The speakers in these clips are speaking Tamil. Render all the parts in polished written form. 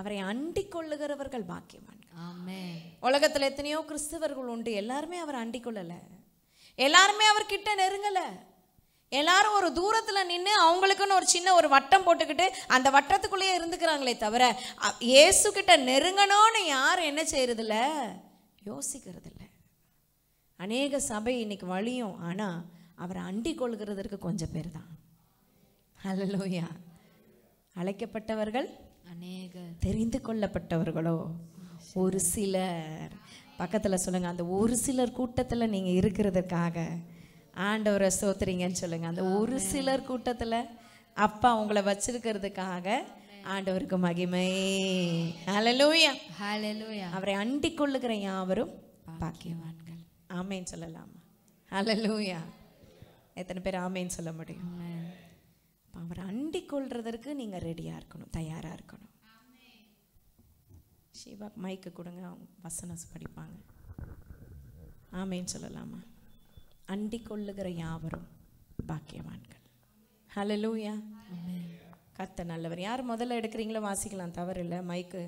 அவரை அண்டிக் கொள்ளுகிறவர்கள் பாக்கியவான்கள். ஆமென். உலகத்துல எத்தனையோ கிறிஸ்தவர்கள் உண்டு, எல்லாருமே அவரை அண்டிக் கொள்ளல, எல்லாருமே அவர்கிட்ட நெருங்கல. எல்லாரும் ஒரு தூரத்துல நின்று அவங்களுக்குன்னு ஒரு சின்ன ஒரு வட்டம் போட்டுக்கிட்டு அந்த வட்டத்துக்குள்ளேயே இருந்துக்கிறாங்களே தவிர இயேசு கிட்ட நெருங்கணும்னு யாரும் என்ன செய்யறது இல்ல, யோசிக்கிறது இல்லை. அநேக சபை இன்னைக்கு வழியும், ஆனா அவரை அண்டிக் கொள்கிறதற்கு கொஞ்சம் பேர் தான். ஹல்லேலூயா. அழைக்கப்பட்டவர்கள் அநேகர், தெரிந்து கொள்ளப்பட்டவர்களோ ஒரு சிலர். பக்கத்துல சொல்லுங்க, அந்த ஒரு சிலர் கூட்டத்துல நீங்க இருக்கிறதுக்காக ஆண்டவரை ஸ்தோத்திரிங்கன்னு சொல்லுங்க. அந்த ஒரு சிலர் கூட்டத்துல அப்பா உங்களை வச்சிருக்கிறதுக்காக ஆண்டவருக்கு மகிமை. ஹல்லேலூயா, ஹல்லேலூயா. அவரை அண்டிக் கொள்ளுகிற யாவரும் பாக்கியவான்கள். ஆமேன் சொல்லலாமா? ஹல்லேலூயா. எத்தனை பேர் ஆமேன் சொல்ல முடியும்? அவரை அண்டிக் கொள்றதற்கு நீங்க ரெடியா இருக்கணும், தயாரா இருக்கணும். சிவா மைக்கு கொடுங்க, அவங்க வசனம் படிப்பாங்க. ஆமேன் சொல்லலாமா? அண்டிக் கொள்ளுகிற யாவரும் பாக்கியவான்கள். ஹல்லேலூயா. கர்த்தர் நல்லவர். யார் முதல்ல எடுக்கிறீங்களோ வாசிக்கலாம், தவறு இல்லை. மைக்கு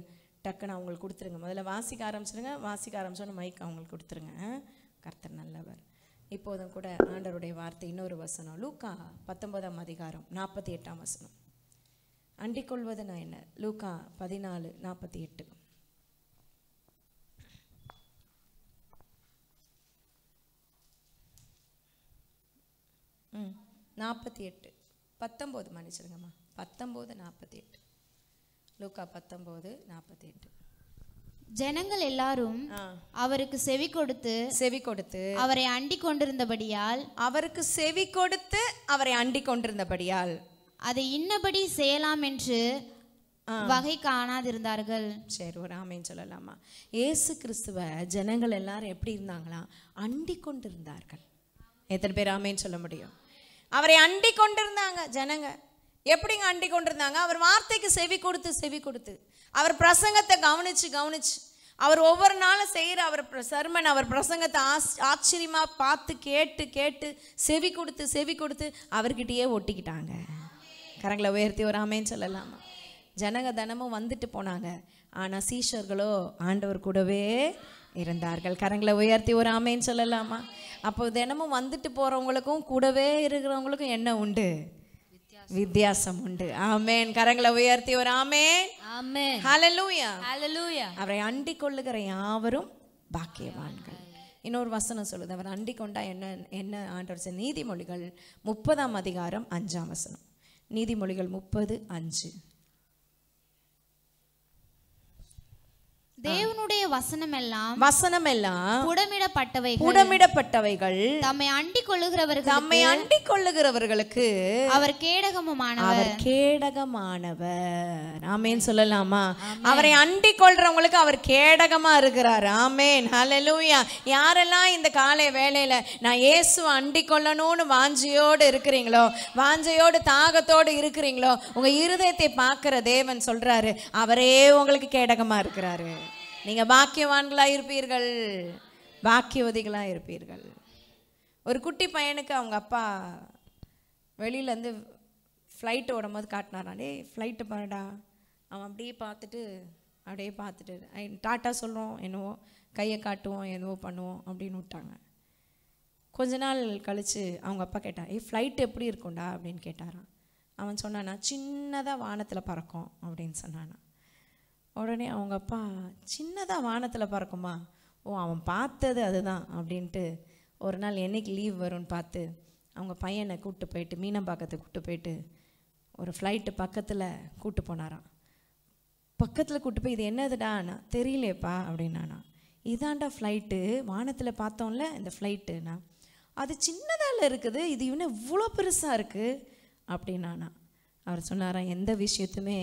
டக்குன்னு அவங்களுக்கு கொடுத்துருங்க. முதல்ல வாசிக்க ஆரம்பிச்சிடுங்க, வாசிக்க ஆரம்பிச்சோன்னு மைக்கு அவங்களுக்கு கொடுத்துருங்க. கர்த்தர் நல்லவர். இப்போதும் கூட ஆண்டவருடைய வார்த்தை இன்னொரு வசனம், லூக்கா 19ஆம் அதிகாரம் 48ஆம் வசனம். அண்டிக் கொள்வதுனா என்ன? லூக்கா 14:48. 48 19 மன்னிச்சிருங்கம்மா, 19:48. லூக்கா 19:48. ஜனங்கள் எல்லாரும் அவருக்கு செவி கொடுத்து அவரை அண்டிக் கொண்டிருந்தபடியால் அவரை அண்டிக் கொண்டிருந்தபடியால் அதை இன்னபடி செய்யலாம் என்று வகை காணாதிருந்தார்கள். சரி, ஒரு ஆமேன் சொல்லலாமா? இயேசு கிறிஸ்துவ ஜனங்கள் எல்லாரும் எப்படி இருந்தாங்களா? அண்டிக் கொண்டிருந்தார்கள். எத்தனை பேர் ஆமேன் சொல்ல முடியும்? அவரை அண்டிக் கொண்டிருந்தாங்க ஜனங்க. எப்படிங்க அண்டிக் கொண்டிருந்தாங்க? அவர் வார்த்தைக்கு செவி கொடுத்து அவர் பிரசங்கத்தை கவனிச்சு அவர் ஒவ்வொரு நாளும் செய்கிற அவர் சர்மன், அவர் பிரசங்கத்தை ஆச்சரியமா பார்த்து கேட்டு செவி கொடுத்து அவர்கிட்டயே ஒட்டிக்கிட்டாங்க. கரங்களை உயர்த்தி ஒரு ஆமேன்னு சொல்லலாமா? ஜனங்க தினமும் வந்துட்டு போனாங்க, ஆனா சீஷர்களோ ஆண்டவர் கூடவே இருந்தார்கள். கரங்களை உயர்த்தி ஒரு ஆமேன்னு சொல்லலாமா? அப்போ தினமும் வந்துட்டு போறவங்களுக்கும் கூடவே இருக்கிறவங்களுக்கும் என்ன உண்டு? வித்தியாசம் உண்டு. ஆமென். கரங்களை உயர்த்தி ஒரு ஆமென். ஆமென். ஹல்லேலூயா, ஹல்லேலூயா. அவரை அண்டிக் கொள்ளுகிற யாவரும் பாக்கியவான்கள். இன்னொரு வசனம் சொல்லுது, அவர் அண்டிக் கொண்டா என்ன ஆண்டவர்? நீதிமொழிகள் 30ஆம் அதிகாரம் 5ஆம் வசனம். நீதிமொழிகள் 30:5. தேவனுடைய வசனம் எல்லாம் புடமிடப்பட்டவைகள் தம்மை அண்டிக் கொள்ளுகிறவர்களுக்கு அவர் கேடகமானவர். ஆமென் சொல்லலாமா? அவரை அண்டிக் கொள்றவங்களுக்கு அவர் கேடகமா இருக்கிறார். ஆமென், ஹல்லேலூயா. யாரெல்லாம் இந்த காலை வேளையில நான் இயேசு அண்டிக் கொள்ளணும்னு வாஞ்சையோடு இருக்கிறீங்களோ, வாஞ்சையோடு தாகத்தோடு இருக்கிறீங்களோ, உங்க இருதயத்தை பார்க்கிற தேவன் சொல்றாரு, அவரே உங்களுக்கு கேடகமா இருக்கிறாரு. நீங்க பாக்கியவான்களா இருப்பீர்கள், பாக்கியவதிகளா இருப்பீர்கள். ஒரு குட்டி பையனுக்கு அவங்க அப்பா வெளியிலேருந்து ஃப்ளைட்டு ஓடும் போது காட்டினாரான். டே ஃப்ளைட்டு பாருடா. அவன் அப்படியே பார்த்துட்டு டாட்டா சொல்கிறோம், என்னவோ கையை காட்டுவோம், என்னவோ பண்ணுவோம் அப்படின்னு விட்டாங்க. கொஞ்ச நாள் கழித்து அவங்க அப்பா கேட்டான், ஃப்ளைட் எப்படி இருக்கும்டா அப்படின்னு கேட்டாரான். அவன் சொன்னானா, சின்னதாக வானத்தில் பறக்கும் அப்படின்னு சொன்னானா. உடனே அவங்க அப்பா, சின்னதாக வானத்தில் பறக்குமா? அவன் பார்த்தது அதுதான் அப்படின்ட்டு ஒரு நாள் என்னைக்கு லீவ் வரும்னு பார்த்து அவங்க பையனை கூப்பிட்டு போயிட்டு மீனம்பாக்கத்துக்கு கூப்பிட்டு போயிட்டு ஒரு ஃப்ளைட்டு பக்கத்தில் கூப்பிட்டு போனாராம். பக்கத்தில் கூப்பிட்டு போய், இது என்னதுடாண்ணா? தெரியலையப்பா அப்படின்னாண்ணா. இதாண்டா ஃப்ளைட்டு, வானத்தில் பார்த்தோம்ல இந்த ஃப்ளைட்டுண்ணா, அது சின்னதால் இருக்குது, இது இன்னும் இவ்வளோ பெருசாக இருக்குது அப்படின்னாண்ணா. அவர் சொன்னாராம், எந்த விஷயத்துமே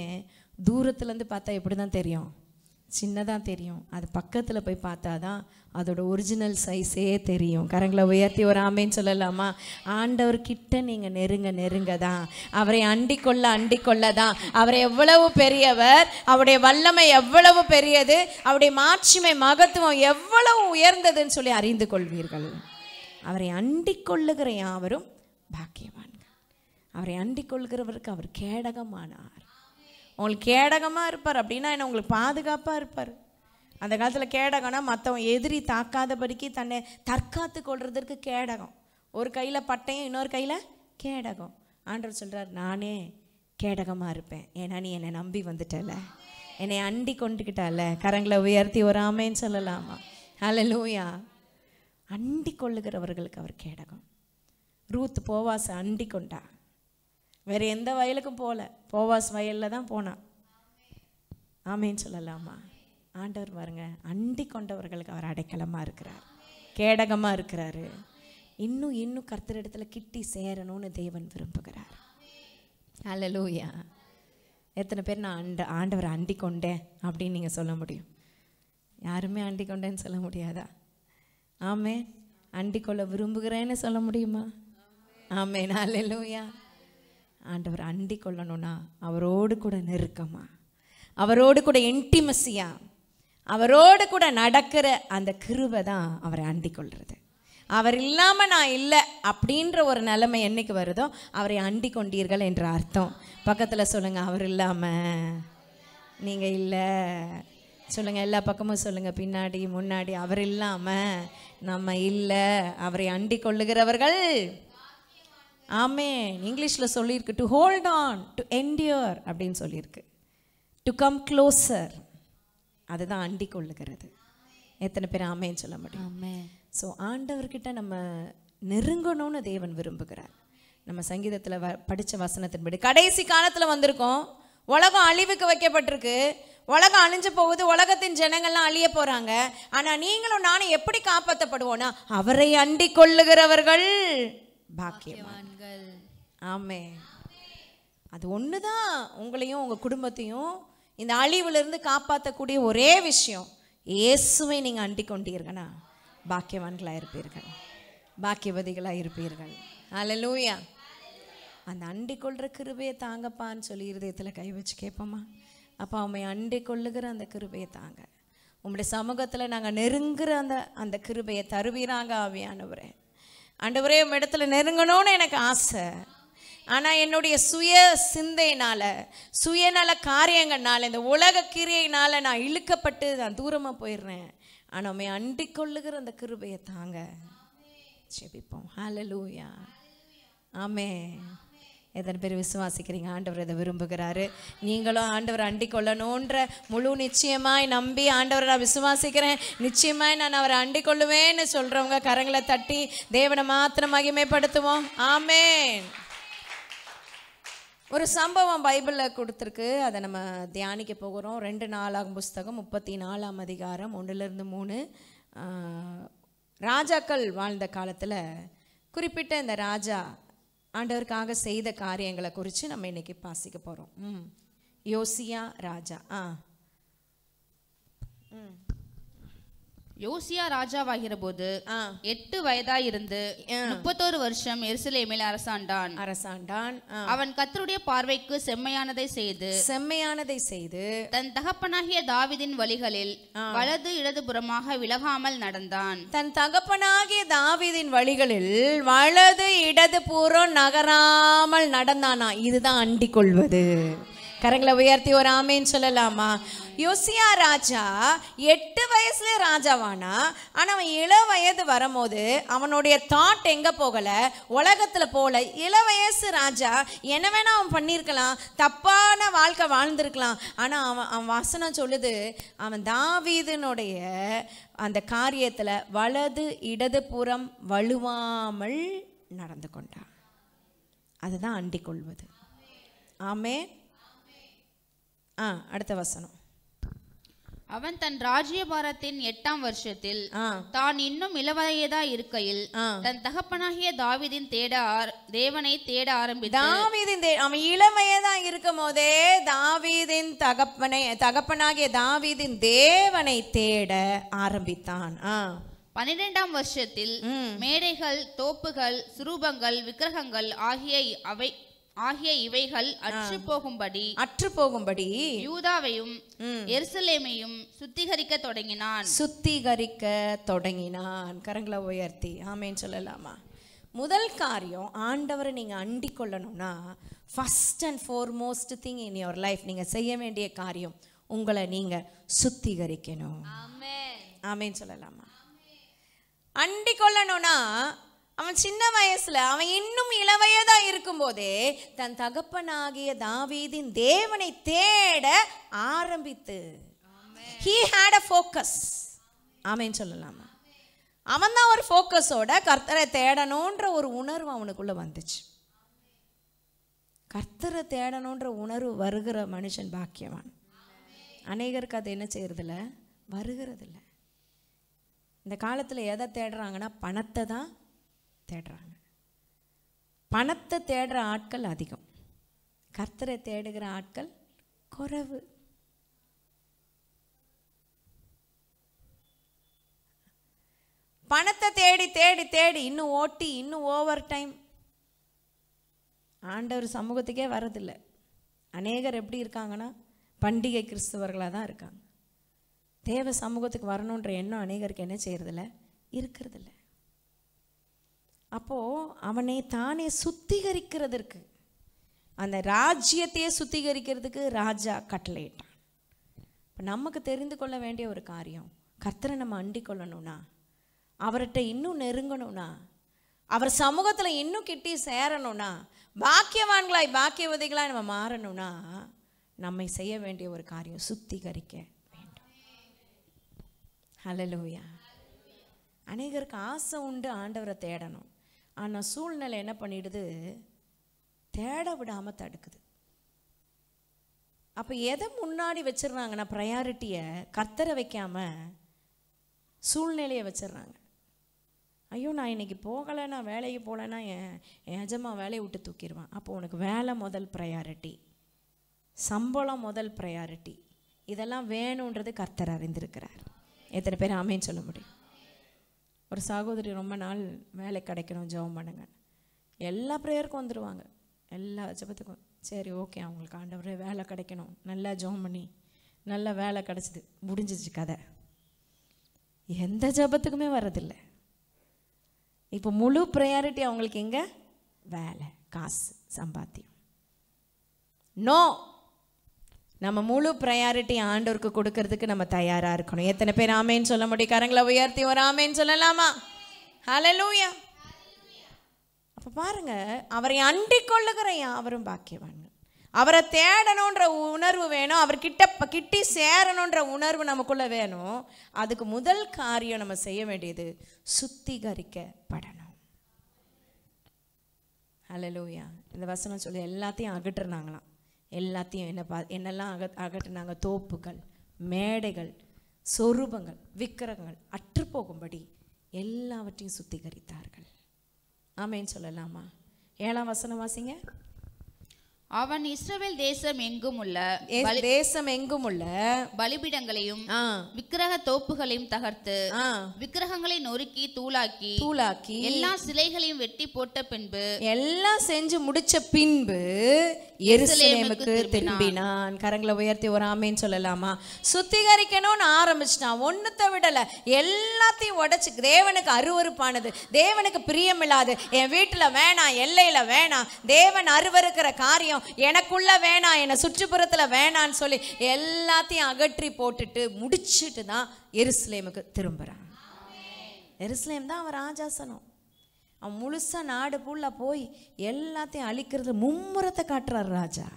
தூரத்துலேருந்து பார்த்தா எப்படி தான் தெரியும்? சின்னதாக தெரியும். அது பக்கத்தில் போய் பார்த்தா தான் அதோட ஒரிஜினல் சைஸே தெரியும். கரங்களை உயர்த்தி ஒரு ஆமேன்னு சொல்லலாமா? ஆண்டவர்கிட்ட நீங்கள் நெருங்க தான், அவரை அண்டிக் கொள்ள தான், அவர் எவ்வளவு பெரியவர், அவருடைய வல்லமை எவ்வளவு பெரியது, அவருடைய மாட்சிமை மகத்துவம் எவ்வளவு உயர்ந்ததுன்னு சொல்லி அறிந்து கொள்வீர்கள். அவரை அண்டிக் கொள்ளுகிற யாவரும் பாக்கியவான்கள். அவரை அண்டிக் கொள்கிறவருக்கு அவர் கேடகமானார். உங்களுக்கு கேடகமாக இருப்பார். அப்படின்னா என்ன? உங்களுக்கு பாதுகாப்பாக இருப்பார். அந்த காலத்தில் கேடகம்னா மற்றவன் எதிரி தாக்காதபடிக்கு தன்னை தற்காத்து கொள்றதற்கு கேடகம். ஒரு கையில் பட்டயம், இன்னொரு கையில் கேடகம். ஆண்டவர் சொல்கிறார், நானே கேடகமாக இருப்பேன். ஏன்னா நீ என்னை நம்பி வந்துட்டல, என்னை அண்டி கொண்டுக்கிட்டால. கரங்களை உயர்த்தி ஒரு ஆமேன்னு சொல்லலாமா? ஹல்லேலூயா. அண்டி கொள்ளுகிறவர்களுக்கு அவர் கேடகம். ரூத் போவாஸ் அண்டி கொண்டா. வேறு எந்த வயலுக்கும் போகல, போவாஸ் வயலில் தான் போனான். ஆமேன்னு சொல்லலாமா? ஆண்டவர் பாருங்க, அண்டி கொண்டவர்களுக்கு அவர் அடைக்கலமாக இருக்கிறார், கேடகமாக இருக்கிறாரு. இன்னும் கர்த்தரிடத்துல கிட்டி சேரணும்னு தேவன் விரும்புகிறார். ஹல்லேலூயா. எத்தனை பேர் நான் ஆண்டவரை அண்டி கொண்டேன் அப்படின்னு நீங்கள் சொல்ல முடியும்? யாருமே அண்டி கொண்டேன்னு சொல்ல முடியாதா? ஆமென். அண்டி கொள்ள விரும்புகிறேன்னு சொல்ல முடியுமா? ஆமென். ஹல்லேலூயா. ஆண்டவர் அண்டி கொள்ளணும்னா அவரோடு கூட நெருக்கமா, அவரோடு கூட இன்டிமசியா, அவரோடு கூட நடக்கிற அந்த கிருபை தான் அவரை அண்டி கொள்றது. அவர் இல்லாமல் நான் இல்லை அப்படின்ற ஒரு நிலைமை என்னைக்கு வருதோ அவரை அண்டி கொண்டீர்கள் என்ற அர்த்தம். பக்கத்தில் சொல்லுங்கள், அவர் இல்லாமல் நீங்கள் இல்லை. சொல்லுங்கள், எல்லா பக்கமும் சொல்லுங்கள், பின்னாடி முன்னாடி. அவர் இல்லாமல் நம்ம இல்லை. அவரை அண்டி கொள்ளுகிறவர்கள். ஆமென். இங்கிலீஷில் சொல்லியிருக்கு, to hold on, to endure அப்படின்னு சொல்லியிருக்கு. டு கம் க்ளோசர், அதுதான் அண்டி கொள்ளுகிறது. எத்தனை பேர் ஆமேன்னு சொல்ல முடியும்? ஆமென். ஸோ ஆண்டவர்கிட்ட நம்ம நெருங்கணும்னு தேவன் விரும்புகிறார். நம்ம சங்கீதத்தில் படித்த வசனத்தின்படி கடைசி காலத்தில் வந்திருக்கோம். உலகம் அழிவுக்கு வைக்கப்பட்டிருக்கு, உலகம் அழிஞ்சு போகுது, உலகத்தின் ஜனங்கள்லாம் அழிய போகிறாங்க. ஆனால் நீங்களும் நானும் எப்படி காப்பாற்றப்படுவோன்னா அவரை அண்டி கொள்ளுகிறவர்கள் பாக்கியவான்கள். ஆமென். அது ஒன்று தான் உங்களையும் உங்கள் குடும்பத்தையும் இந்த அழிவிலிருந்து காப்பாற்றக்கூடிய ஒரே விஷயம். இயேசுவை நீங்கள் அண்டி கொண்டீர்களா பாக்கியவான்களாக இருப்பீர்கள், பாக்கியவதிகளாக இருப்பீர்கள். ஹல்லேலூயா. அந்த அண்டி கொள்கிற கிருபையை தாங்கப்பான்னு சொல்லி இருதயத்தில் கை வச்சு கேட்போமா? அப்போ அவனை அண்டி கொள்ளுகிற அந்த கிருபையை தாங்க. உங்களுடைய சமூகத்தில் நாங்கள் நெருங்குற அந்த கிருபையை தருவீராங்க ஆவியானவரே. ஆண்டவரே, உங்கள் இடத்துல நெருங்கணும்னு எனக்கு ஆசை. ஆனால் என்னுடைய சுய சிந்தையினால், சுயநல காரியங்கள்னால, இந்த உலக கிரியையினால் நான் இழுக்கப்பட்டு நான் தூரமாக போயிடுறேன். ஆனால் உண்மை அண்டி கொள்ளுகிற அந்த கிருபையை தாங்க. ஜெபிப்போம். ஹல்லேலூயா. ஆமென். எத்தனை பேர் விசுவாசிக்கிறீங்க? ஆண்டவர் இதை விரும்புகிறாரு. நீங்களும் ஆண்டவர் அண்டி கொள்ளணுன்ற முழு நிச்சயமாய் நம்பி, ஆண்டவரை நான் விசுவாசிக்கிறேன், நிச்சயமாய் நான் அவரை அண்டி கொள்ளுவேன்னு சொல்கிறவங்க கரங்களை தட்டி தேவனை மாத்திரம் மகிமைப்படுத்துவோம். ஆமென். ஒரு சம்பவம் பைபிளில் கொடுத்துருக்கு, அதை நம்ம தியானிக்க போகிறோம். 2 நாளாகும் புஸ்தகம் 34ஆம் அதிகாரம் 1-3. ராஜாக்கள் வாழ்ந்த காலத்தில் குறிப்பிட்ட இந்த ராஜா ஆண்டவருக்காக செய்த காரியங்களை குறித்து நம்ம இன்னைக்கு வாசிக்க போகிறோம். யோசியா ராஜா. யோசியா ராஜாவாகிற போது 8 வயதாயிருந்து 31 வருஷம் எருசலேமில் அரசாண்டான். அவன் கர்த்தருடைய பார்வைக்கு செம்மையானதை செய்து தன் தகப்பனாகிய தாவீதின் வழிகளில் வலது இடதுபுறமாக விலகாமல் நடந்தான். தன் தகப்பனாகிய தாவீதின் வழிகளில் வலது இடதுபுறம் நகராமல் நடந்தானா. இதுதான் அண்டி கொள்வது. கரங்களை உயர்த்தி ஒரு ஆமேன்னு சொல்லலாமா? யோசியா ராஜா 8 வயசுல ராஜாவானா. ஆனால் அவன் இள வயது வரும்போது அவனுடைய தாட் எங்கே போகலை, உலகத்தில் போகல. இள வயசு ராஜா என்ன வேணா அவன் பண்ணியிருக்கலாம், தப்பான வாழ்க்கை வாழ்ந்திருக்கலாம். ஆனால் அவன் வசனம் சொல்லுது, அவன் தாவீதினுடைய அந்த காரியத்தில் வலது இடது புறம் வலுவாமல் நடந்து கொண்டான். அதுதான் அண்டி கொள்வது. ஆமென். அடுத்த வசனம். அவன் தன் ராஜ்யபாரத்தின் 8ஆம் வருஷத்தில் தான் இன்னும் இளவயதா இருக்கையில் தன் தகப்பனாகிய தேவனை தேட ஆரம்பித்தான். அவன் இளவயதா இருக்கும் போதே தாவீதின் தகப்பனாகிய தாவீதின் தேவனை தேட ஆரம்பித்தான். 12ஆம் வருஷத்தில் மேடைகள், தோப்புகள், சுரூபங்கள், விக்கிரகங்கள் ஆகிய இவைகள் அற்று போகும்படி யூதாவையும் எருசலேமையும் சுத்திகரிக்க தொடங்கினான். கரங்களை உயர்த்தி ஆமென் சொல்லலாமா? முதல் காரியம் ஆண்டவரை நீங்கள் அண்டிக் கொள்ளணும்னா first and foremost thing in your life நீங்கள் செய்ய வேண்டிய காரியம் உங்களை நீங்கள் சுத்திகரிக்கணும். ஆமேன்னு சொல்லலாமா? அண்டிக் கொள்ளணும்னா அவன் சின்ன வயசுல அவன் இன்னும் இளவயதா இருக்கும்போதே தன் தகப்பனாகிய தாவீதின் தேவனை தேட ஆரம்பித்து he had a focus. ஆமேன்னு சொல்லலாமா? அவன் தான் ஒரு ஃபோக்கஸோட கர்த்தரை தேடணுன்ற ஒரு உணர்வு அவனுக்குள்ள வந்துச்சு. கர்த்தரை தேடணுன்ற உணர்வு வருகிற மனுஷன் பாக்கியவான். அநேகருக்கு அது என்ன செய்யறதில்ல, வருகிறதில்ல. இந்த காலத்தில் எதை தேடுறாங்கன்னா பணத்தை தான் தேடுறாங்க. பணத்தை தேடுற ஆட்கள் அதிகம், கர்த்தரை தேடுகிற ஆட்கள் குறைவு. பணத்தை தேடி தேடி தேடி இன்னும் ஓட்டி இன்னும் ஓவர் டைம் ஆண்டவர் சமூகத்துக்கே வரதில்லை. அநேகர் எப்படி இருக்காங்கன்னா பண்டிகை கிறிஸ்தவர்களாக தான் இருக்காங்க. தேவ சமூகத்துக்கு வரணுன்ற எண்ணம் அநேகருக்கு என்ன செய்யறதில்ல, இருக்கிறதில்ல. அப்போது அவனை தானே சுத்திகரிக்கிறதுக்கு, அந்த ராஜ்யத்தையே சுத்திகரிக்கிறதுக்கு ராஜா கட்டளையிட்டான். இப்போ நமக்கு தெரிந்து கொள்ள வேண்டிய ஒரு காரியம், கர்த்தரை நம்ம அண்டிக் கொள்ளணும்னா, அவர்கிட்ட இன்னும் நெருங்கணும்னா, அவர் சமூகத்தில் இன்னும் கிட்டி சேரணும்னா, பாக்கியவான்களாய் பாக்கியவதிகளாய் நம்ம மாறணும்னா, நம்மை செய்ய வேண்டிய ஒரு காரியம் சுத்திகரிக்க வேண்டும். ஹல்லேலூயா. அநேகருக்கு ஆசை உண்டு ஆண்டவரை தேடணும், ஆனால் சூழ்நிலை என்ன பண்ணிடுது, தேட விடாமல் தடுக்குது. அப்போ எதை முன்னாடி வச்சிடுறாங்கன்னா ப்ரையாரிட்டியை கர்த்தரை வைக்காம சூழ்நிலையை வச்சிடுறாங்க. ஐயோ நான் இன்னைக்கு போகலைன்னா, வேலைக்கு போகலைன்னா என் எஜமா வேலையை விட்டு தூக்கிடுவான். அப்போ உனக்கு வேலை முதல் ப்ரையாரிட்டி, சம்பளம் முதல் ப்ரையாரிட்டி. இதெல்லாம் வேணுன்றது கர்த்தர் அறிந்திருக்கிறார். எத்தனை பேர் ஆமேன்னு சொல்ல முடியும்? ஒரு சகோதரி ரொம்ப நாள் வேலை கிடைக்கணும் ஜெபம் பண்ணுங்க, எல்லா ப்ரேயருக்கும் வந்துடுவாங்க, எல்லா ஜெபத்துக்கும். சரி ஓகே, அவங்களுக்கு ஆண்டவரே வேலை கிடைக்கணும், நல்லா ஜெபம் பண்ணி நல்ல வேலை கிடச்சிது, முடிஞ்சிச்சு கதை. எந்த ஜெபத்துக்குமே வர்றதில்லை. இப்போ முழு ப்ரையாரிட்டி அவங்களுக்கு எங்கே? வேலை, காசு, சம்பாத்தியம். நோ, நம்ம முழு ப்ரையாரிட்டி ஆண்டவருக்கு கொடுக்கறதுக்கு நம்ம தயாராக இருக்கணும். எத்தனை பேர் ஆமேன்னு சொல்ல முடியும்? கரங்களை உயர்த்தி ஒரு ஆமேன்னு சொல்லலாமா? ஹல்லேலூயா. அப்போ பாருங்க, அவரை அண்டிக் கொள்ளுகிற யாவரும் பாக்கியவான்கள். அவரை தேடணுன்ற உணர்வு வேணும், அவர் கிட்டி சேரணுன்ற உணர்வு நமக்குள்ள வேணும். அதுக்கு முதல் காரியம் நம்ம செய்ய வேண்டியது சுத்திகரிக்கப்படணும். ஹல்லேலூயா. இந்த வசனம் சொல்லி எல்லாத்தையும் அகற்றுனாங்களாம். எல்லாத்தையும் என்னெல்லாம் அகற்றினாங்க? தோப்புகள், மேடைகள், சொரூபங்கள், விக்கிரகங்கள் அற்று போகும்படி எல்லாவற்றையும் சுத்திகரித்தார்கள். ஆமேன்னு சொல்லலாமா? 7ஆம் வசனம் வாசிங்க. அவன் இஸ்ரவேல் தேசம் எங்கும் உள்ள பலிபீடங்களையும் விக்கிரக தோப்புகளையும் தகர்த்து விக்கிரகங்களை நொறுக்கி தூளாக்கி எல்லா சிலைகளையும் வெட்டி போட்ட பின்பு, எல்லாம் செஞ்சு முடிச்ச பின்பு எருசலேமுக்கு திரும்பினான். கரங்களை உயர்த்தி ஒரு ஆமேன்னு சொல்லலாமா? சுத்திகரிக்கணும்னு ஆரம்பிச்சிட்டான், ஒன்னுத்த விடல, எல்லாத்தையும் உடைச்சு. தேவனுக்கு அருவருப்பானது, தேவனுக்கு பிரியமில்லாது, என் வீட்டுல வேணாம், எல்லையில வேணாம், தேவன் அருவருக்கிற காரியம் எனக்குள்ள வேணாம், என்னை சுற்றுப்புறத்துல வேணான்னு சொல்லி எல்லாத்தையும் அகற்றி போட்டுட்டு முடிச்சுட்டு தான் எருசலேமுக்கு திரும்புறான். எருசலேம் தான் அவன் ராஜாசனம். அவன் முழுசா நாடு புள்ள போய் எல்லாத்தையும் அழிக்கிறது மும்முரத்தை காட்டுறார் ராஜா.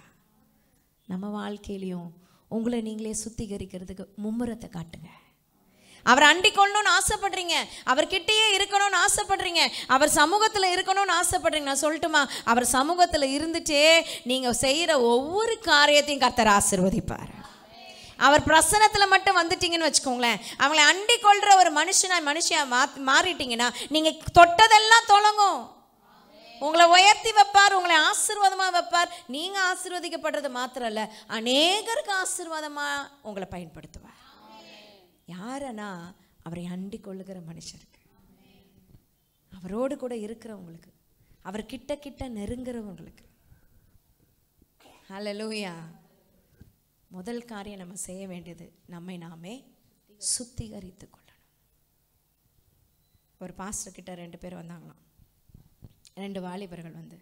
நம்ம வாழ்க்கையிலையும் உங்களை நீங்களே சுத்திகரிக்கிறதுக்கு மும்முரத்தை காட்டுங்க. அவர் அண்டிக் கொள்ளணும்னு ஆசைப்படுறீங்க, அவர்கிட்டயே இருக்கணும்னு ஆசைப்படுறீங்க, அவர் சமூகத்தில் இருக்கணும்னு ஆசைப்படுறீங்க. நான் சொல்லட்டுமா, அவர் சமூகத்தில் இருந்துட்டே நீங்கள் செய்கிற ஒவ்வொரு காரியத்தையும் கர்த்தர் ஆசீர்வதிப்பார். அவர் பிரசனத்தில் மட்டும் வந்துட்டீங்கன்னு வச்சுக்கோங்களேன், அவங்களை அண்டிக் கொள்கிற ஒரு மனுஷியா மாறிட்டீங்கன்னா நீங்கள் தொட்டதெல்லாம் தொடங்கும். உங்களை உயர்த்தி வைப்பார், உங்களை ஆசீர்வாதமாக வைப்பார். நீங்கள் ஆசீர்வதிக்கப்படுறது மாத்திரம் இல்லை, அநேகருக்கு ஆசீர்வாதமாக உங்களை பயன்படுத்துவார். யாரனா அவரை அண்டிக் கொள்ளுகிற மனுஷருக்கு, அவரோடு கூட இருக்கிறவங்களுக்கு, அவர் கிட்ட நெருங்குறவங்களுக்கு. ஹல்லேலூயா. முதல் காரியம் நம்ம செய்ய வேண்டியது, நம்மை நாமே சுத்திகரித்து கொள்ளணும். ஒரு பாஸ்டர் கிட்ட 2 பேர் வந்தாங்களாம். 2 வாலிபர்கள் வந்து,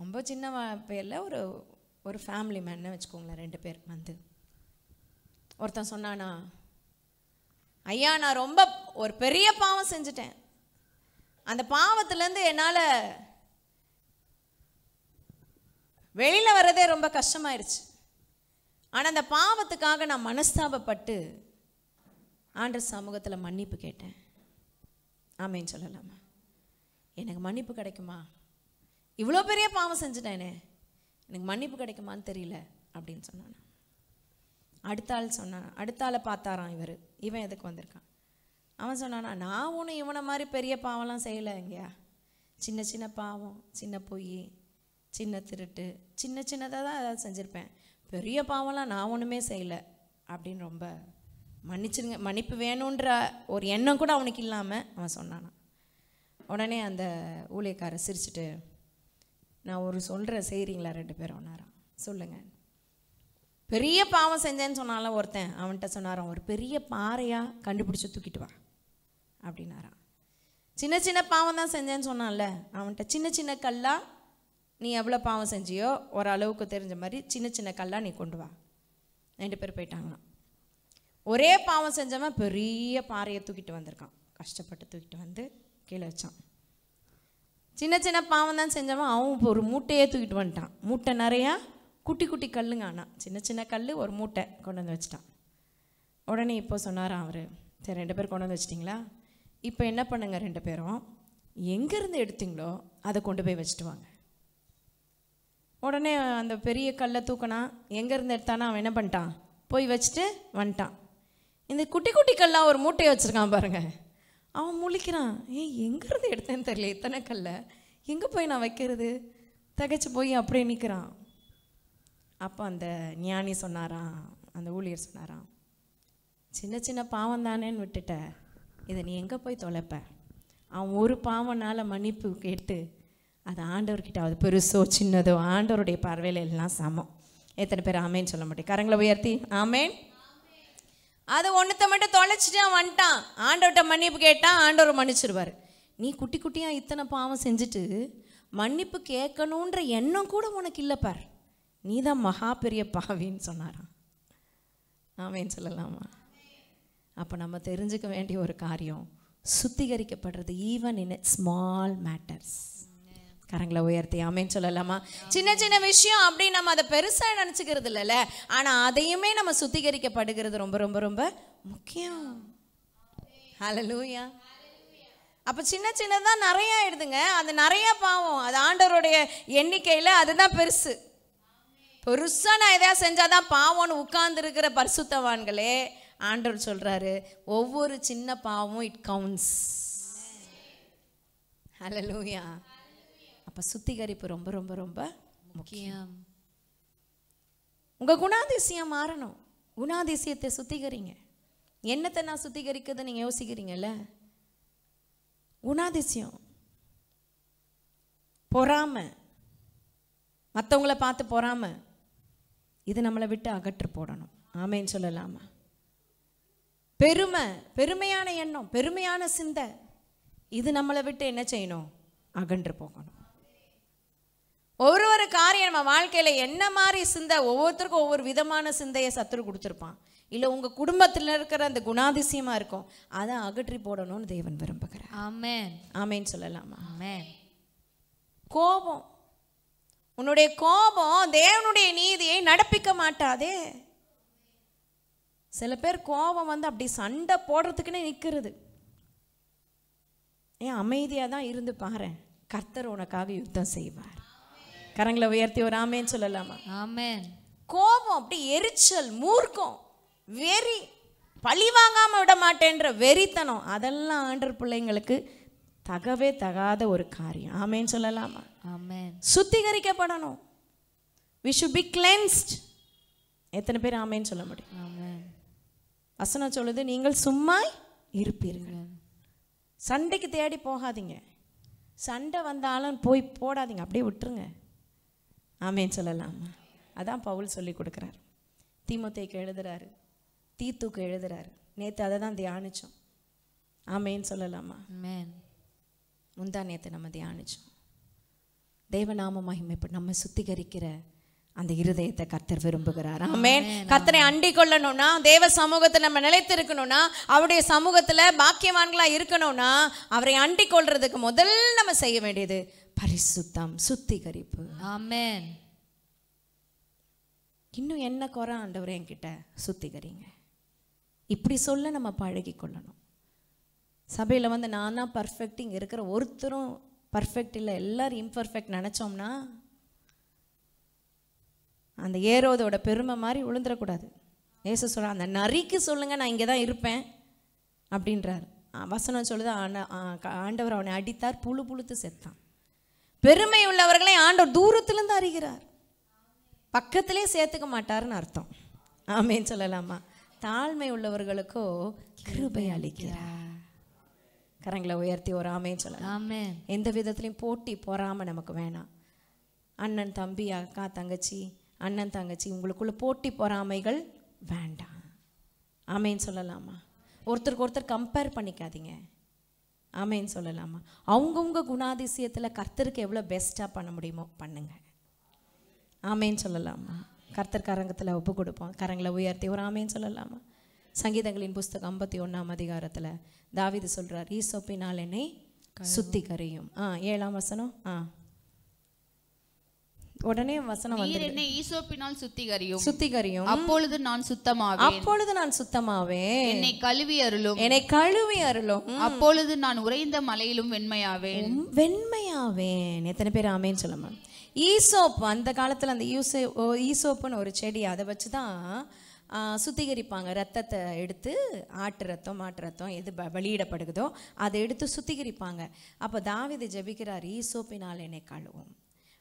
ரொம்ப சின்ன பேரில் ஒரு ஃபேமிலி மேன்னு வச்சுக்கோங்களேன். 2 பேர் வந்து, ஒருத்தன் சொன்னானா, ஐயா நான் ரொம்ப ஒரு பெரிய பாவம் செஞ்சுட்டேன், அந்த பாவத்திலேருந்து என்னால் வெளியில் வர்றதே ரொம்ப கஷ்டமாயிருச்சு. ஆனால் அந்த பாவத்துக்காக நான் மனஸ்தாபப்பட்டு ஆண்டவர் சமூகத்தில் மன்னிப்பு கேட்டேன். ஆமேன்னு சொல்லலாமா? எனக்கு மன்னிப்பு கிடைக்குமா? இவ்வளோ பெரிய பாவம் செஞ்சுட்டேனே, எனக்கு மன்னிப்பு கிடைக்குமான்னு தெரியல அப்படின்னு சொன்னான். அடுத்த ஆளை பார்த்தாரான் இவன் எதுக்கு வந்திருக்கான். அவன் சொன்னானா, நான் ஒன்றும் இவனை மாதிரி பெரிய பாவம்லாம் செய்யலை எங்கேயா, சின்ன சின்ன பாவம், சின்ன பொய், சின்ன திருட்டு, சின்னதாக தான் ஏதாவது செஞ்சுருப்பேன், பெரிய பாவம்லாம் நான் ஒன்றுமே செய்யலை அப்படின்னு ரொம்ப மன்னிச்சிருங்க, மன்னிப்பு வேணுன்ற ஒரு எண்ணம் கூட அவனுக்கு இல்லாமல் அவன் சொன்னானா. உடனே அந்த ஊழியக்காரர் சிரிச்சுட்டு, நான் ஒரு சொல்கிற செய்கிறீங்களா 2 பேரும் ஒன்றாராம், சொல்லுங்கள். பெரிய பாவம் செஞ்சேன்னு சொன்னால ஒருத்தன், அவன்கிட்ட சொன்னாரான், ஒரு பெரிய பாறையாக கண்டுபிடிச்சி தூக்கிட்டு வா அப்படின்னாரான். சின்ன சின்ன பாவம் தான் செஞ்சேன்னு சொன்னான்ல, அவன்கிட்ட சின்ன சின்ன கல்லா, நீ எவ்வளோ பாவம் செஞ்சியோ ஓரளவுக்கு தெரிஞ்ச மாதிரி சின்ன சின்ன கல்லா நீ கொண்டு வா. 2 பேர் போயிட்டாங்களாம். ஒரே பாவம் செஞ்சவன் பெரிய பாறையை தூக்கிட்டு வந்திருக்கான், கஷ்டப்பட்டு தூக்கிட்டு வந்து கீழே வச்சான். சின்ன சின்ன பாவம் தான் செஞ்சவன் அவன் ஒரு மூட்டையே தூக்கிட்டு வந்துட்டான், மூட்டை நிறையா குட்டி குட்டி கல்லுங்க, ஆனால் சின்ன சின்ன கல் ஒரு மூட்டை கொண்டு வந்து வச்சிட்டான். உடனே இப்போ சொன்னாரான் அவர், சரி 2 பேர் கொண்டு வந்து வச்சிட்டிங்களா, இப்போ என்ன பண்ணுங்க, 2 பேரும் எங்கேருந்து எடுத்தீங்களோ அதை கொண்டு போய் வச்சுட்டு வாங்க. உடனே அந்த பெரிய கல்லை தூக்கினா, எங்கேருந்து எடுத்தானா அவன் என்ன பண்ணிட்டான், போய் வச்சுட்டு வந்துட்டான். இந்த குட்டி குட்டி கல்லாக ஒரு மூட்டையை வச்சுருக்கான் பாருங்க. அவன் முழிக்கிறான், எங்கேருந்து எடுத்தேன்னு தெரியல, இத்தனை கல்லை எங்கே போய் நான் வைக்கிறது, தகைச்சு போய் அப்படியே நிற்கிறான். அப்போ அந்த ஞானி சொன்னாராம், அந்த ஊழியர் சொன்னாராம், சின்ன சின்ன பாவம் தானேன்னு விட்டுட்ட, இதை நீ எங்கே போய் தொலைப்ப, அவன் ஒரு பாவனால் மன்னிப்பு கேட்டு அது ஆண்டவர்கிட்ட, அது பெருசோ சின்னதோ ஆண்டவருடைய பார்வையில் எல்லாம் சமம். எத்தனை பேர் ஆமேன்னு சொல்ல மாட்டேன், கரங்களை உயர்த்தி ஆமேன். அதை ஒன்றுத்த மட்டும் தொலைச்சிட்டு அவன் வந்துட்டான், ஆண்டவர்கிட்ட மன்னிப்பு கேட்டான், ஆண்டவர் மன்னிச்சிருவார். நீ குட்டி குட்டியாக இத்தனை பாவம் செஞ்சுட்டு மன்னிப்பு கேட்கணுன்ற எண்ணம் கூட உனக்கு இல்லை பார், நீ தான் மகா பெரிய பாவின்னு சொன்னாராம். ஆமேன்னு சொல்லலாமா? அப்போ நம்ம தெரிஞ்சுக்க வேண்டிய ஒரு காரியம், சுத்திகரிக்கப்படுறது ஈவன் இன் ஸ்மால் மேட்டர்ஸ். கரங்களை உயர்த்தி ஆமேன்னு சொல்லலாமா? சின்ன சின்ன விஷயம் அப்படி நம்ம அதை பெருசாக நினச்சிக்கிறது இல்லைல்ல, ஆனால் அதையுமே நம்ம சுத்திகரிக்கப்படுகிறது ரொம்ப ரொம்ப ரொம்ப முக்கியம். ஹல்லேலூயா. அப்போ சின்ன சின்னதான் நிறைய ஆயிடுதுங்க, அது நிறைய பாவம், அது ஆண்டவருடைய எண்ணிக்கையில் அதுதான் பெருசு. பெருசாக நான் எதாவது செஞ்சாதான் பாவம்னு உட்கார்ந்துருக்கிற பரிசுத்தவான்களே, ஆண்டவர் சொல்கிறாரு, ஒவ்வொரு சின்ன பாவமும் இட் கவுண்ட்ஸ். ஹல்லேலூயா. அப்போ சுத்திகரிப்பு ரொம்ப ரொம்ப ரொம்ப முக்கியம். உங்கள் குணாதிசயம் மாறணும், குணாதிசயத்தை சுத்திகரிங்க. என்னத்தை நான் சுத்திகரிக்கிறத நீங்கள் யோசிக்கிறீங்கல்ல, குணாதிசயம். பொறாமை, மற்றவங்கள பார்த்து பொறாமை, இது நம்மளை விட்டு அகற்று போடணும். ஆமேன்னு சொல்லலாமா? பெருமை, பெருமையான எண்ணம், பெருமையான சிந்தை, இது நம்மளை விட்டு என்ன செய்யணும், அகன்று போகணும். ஒரு காரியம் நம்ம வாழ்க்கையில் என்ன மாதிரி சிந்தை, ஒவ்வொருத்தருக்கும் ஒவ்வொரு விதமான சிந்தையை சத்துரு கொடுத்துருப்பான். இல்லை உங்கள் குடும்பத்தில் இருக்கிற அந்த குணாதிசயமாக இருக்கும், அதை அகற்றி போடணும்னு தேவன் விரும்புகிறார். ஆமென். ஆமேன்னு சொல்லலாமா? ஆமென். கோபம், உன்னுடைய கோபம் தேவனுடைய நீதியை நடப்பிக்க மாட்டாதே. சில பேர் கோபம் வந்து அப்படி சண்டை போடுறதுக்குன்னே நிற்கிறது. ஏன் அமைதியாக தான் இருந்து பாரு, கர்த்தர் உனக்காக யுத்தம் செய்வார். கரங்களை உயர்த்தி ஒரு ஆமேன்னு சொல்லலாமா? ஆமென். கோபம் அப்படி எரிச்சல், மூர்க்கம், வெறி, பழி வாங்காமல் விட மாட்டேன்ற வெறித்தனம், அதெல்லாம் ஆண்டவர் பிள்ளைங்களுக்கு தகவே தகாத ஒரு காரியம். ஆமேன்னு சொல்லலாமா? ஆமென். சுத்திகரிக்கப்படணும். we should be cleansed. எத்தனை பேர் ஆமேன்னு சொல்ல முடியும்? ஆமென். வசனம் சொல்லுது, நீங்கள் சும்மா இருப்பீர்கள். சண்டைக்கு தேடி போகாதீங்க, சண்டை வந்தாலும் போய் போடாதீங்க, அப்படியே விட்டுருங்க. ஆமேன்னு சொல்லலாமா? அதான் பவுல் சொல்லி கொடுக்குறாரு, தீமோத்தேயுக்கு எழுதுறாரு, தீத்துக்கு எழுதுறாரு. நேற்று அதை தான் தியானித்தோம். ஆமேன்னு சொல்லலாமா? ஆமென். முந்தா நேற்று நம்ம தியானித்தோம். தேவநாம மகிமைப்படும். நம்ம சுத்திகரிக்கிற அந்த இருதயத்தை கர்த்தர் விரும்புகிறார். ஆமென். கர்த்தரை அண்டிக் கொள்ளணும்னா, தேவ சமூகத்தில் நம்ம நிலைத்திருக்கணும்னா, அவருடைய சமூகத்தில் பாக்கியவான்களா இருக்கணும்னா, அவரை அண்டிக் கொள்றதுக்கு முதல் நம்ம செய்ய வேண்டியது பரிசுத்தம், சுத்திகரிப்பு. ஆமென். இன்னும் என்ன குறை ஆண்டவரே என்கிட்ட, சுத்திகரிங்க. இப்படி சொல்ல நம்ம பழகி கொள்ளணும். சபையில் வந்து நானா பர்ஃபெக்ட், இங்கே இருக்கிற ஒருத்தரும் பர்ஃபெக்ட் இல்லை, எல்லாரும் இம்பர்ஃபெக்ட் நினச்சோம்னா அந்த ஏரோதோட பெருமை மாதிரி விழுந்துடக்கூடாது. ஏசு சொல்ல, அந்த நரிக்கு சொல்லுங்க நான் இங்கே தான் இருப்பேன் அப்படின்றார். வசனம் சொல்லுது, ஆண்டவர் அவனை அடித்தார், புழு புழுத்து செத்தான். பெருமை உள்ளவர்களை ஆண்டவர் தூரத்திலிருந்து அறிகிறார், பக்கத்திலே சேர்த்துக்க மாட்டாருன்னு அர்த்தம். ஆமேன்னு சொல்லலாமா? தாழ்மை உள்ளவர்களுக்கோ கிருபை அளிக்கிறார். கரங்களை உயர்த்தி ஒரு ஆமேன்னு சொல்லலாம். எந்த விதத்துலையும் போட்டி பொறாம நமக்கு வேணாம். அண்ணன் தம்பி, அக்கா தங்கச்சி, அண்ணன் தங்கச்சி, உங்களுக்குள்ள போட்டி பொறாமைகள் வேண்டாம். ஆமேன்னு சொல்லலாமா? ஒருத்தருக்கு ஒருத்தர் கம்பேர் பண்ணிக்காதீங்க. ஆமேன்னு சொல்லலாமா? அவங்கவுங்க குணாதிசயத்தில் கர்த்தருக்கு எவ்வளோ பெஸ்ட்டாக பண்ண முடியுமோ பண்ணுங்க. ஆமேன்னு சொல்லலாமா? கர்த்தர் கரங்கத்தில் ஒப்பு கொடுப்போம். கரங்களை உயர்த்தி ஒரு ஆமேன்னு சொல்லலாமா? சங்கீதங்களின் புஸ்தகம் 51ஆம் அதிகாரத்தில் தாவீது சொல்றார், ஈசோப்பினால் என்னை சுத்திகரியும். 7ஆம் வசனம். உடனே வசனம் வந்து, என்னை ஈசோப்பினால் சுத்திகரியும், சுத்திகரியும், அப்பொழுது நான் சுத்தமாவேன், அப்பொழுது நான் சுத்தமாவேன். என்னை கழுவி அருளும், என்னை கழுவி அருளும், அப்பொழுது நான் உறைந்த மலையிலும் வெண்மையாவேன், வெண்மையாவேன். எத்தனை பேர் ஆமேன்னு சொல்லமா? ஈசோப்பு, அந்த காலத்தில் அந்த ஈசோப்புன்னு ஒரு செடி, அதை வச்சு தான் சுத்திகரிப்பாங்க. ரத்தத்தை எடுத்து, ஆட்டு ரத்தம் மாட்டு ரத்தம் எது வெளியிடப்படுகிறதோ அதை எடுத்து சுத்திகரிப்பாங்க. அப்போ தாவீது ஜெபிக்கிறார், ஈசோப்பினால் என்னை கழுவும்.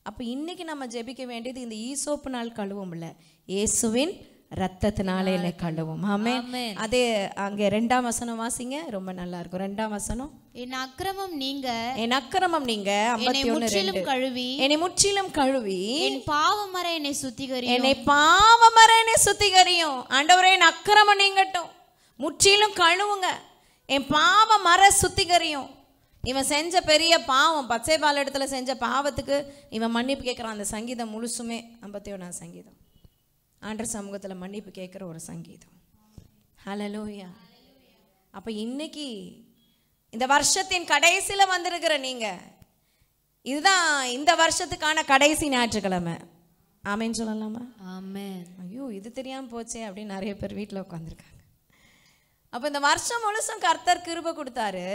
அப்போ இன்னைக்கு நம்ம ஜெபிக்க வேண்டியது இந்த ஈசோப்பினால் கழுவும் இல்லை, இயேசுவின் ரத்தத்தினால என்னை கழுவும். ஆமென். அதே அங்கே 2ஆம் வசனம் வாசிங்க, ரொம்ப நல்லா இருக்கும். 2ஆம் வசனம், என் அக்கிரமம் நீங்க, என் அக்கிரமம் நீங்க, 51:2, கழுவி என்னை முற்றிலும் கழுவி, என் பாவமற என்னை சுத்திகரியும், என்னை பாவமற என்னை சுத்திகரியும். ஆண்டவரே, என் அக்கிரமம் நீங்கட்டும், முற்றிலும் கழுவுங்க, என் பாவமற சுத்திகரியும். இவன் செஞ்ச பெரிய பாவம், பச்சைபால் இடத்துல செஞ்ச பாவத்துக்கு இவன் மன்னிப்பு கேட்குறான். அந்த சங்கீதம் முழுசுமே 51ஆம் சங்கீதம் ஆண்டவர் சமூகத்தில் மன்னிப்பு கேட்குற ஒரு சங்கீதம். ஹல்லேலூயா. அப்போ இன்னைக்கு இந்த வருஷத்தின் கடைசியில் வந்திருக்கிற நீங்கள், இதுதான் இந்த வருஷத்துக்கான கடைசி ஞாயிற்றுக்கிழமை. ஆமேன்னு சொல்லலாமா? ஆமென். ஐயோ, இது தெரியாமல் போச்சே அப்படின்னு நிறைய பேர் வீட்டில் உட்காந்துருக்காங்க. அப்போ இந்த வருஷம் முழுசும் கர்த்தர் கிருபை கொடுத்தாரு.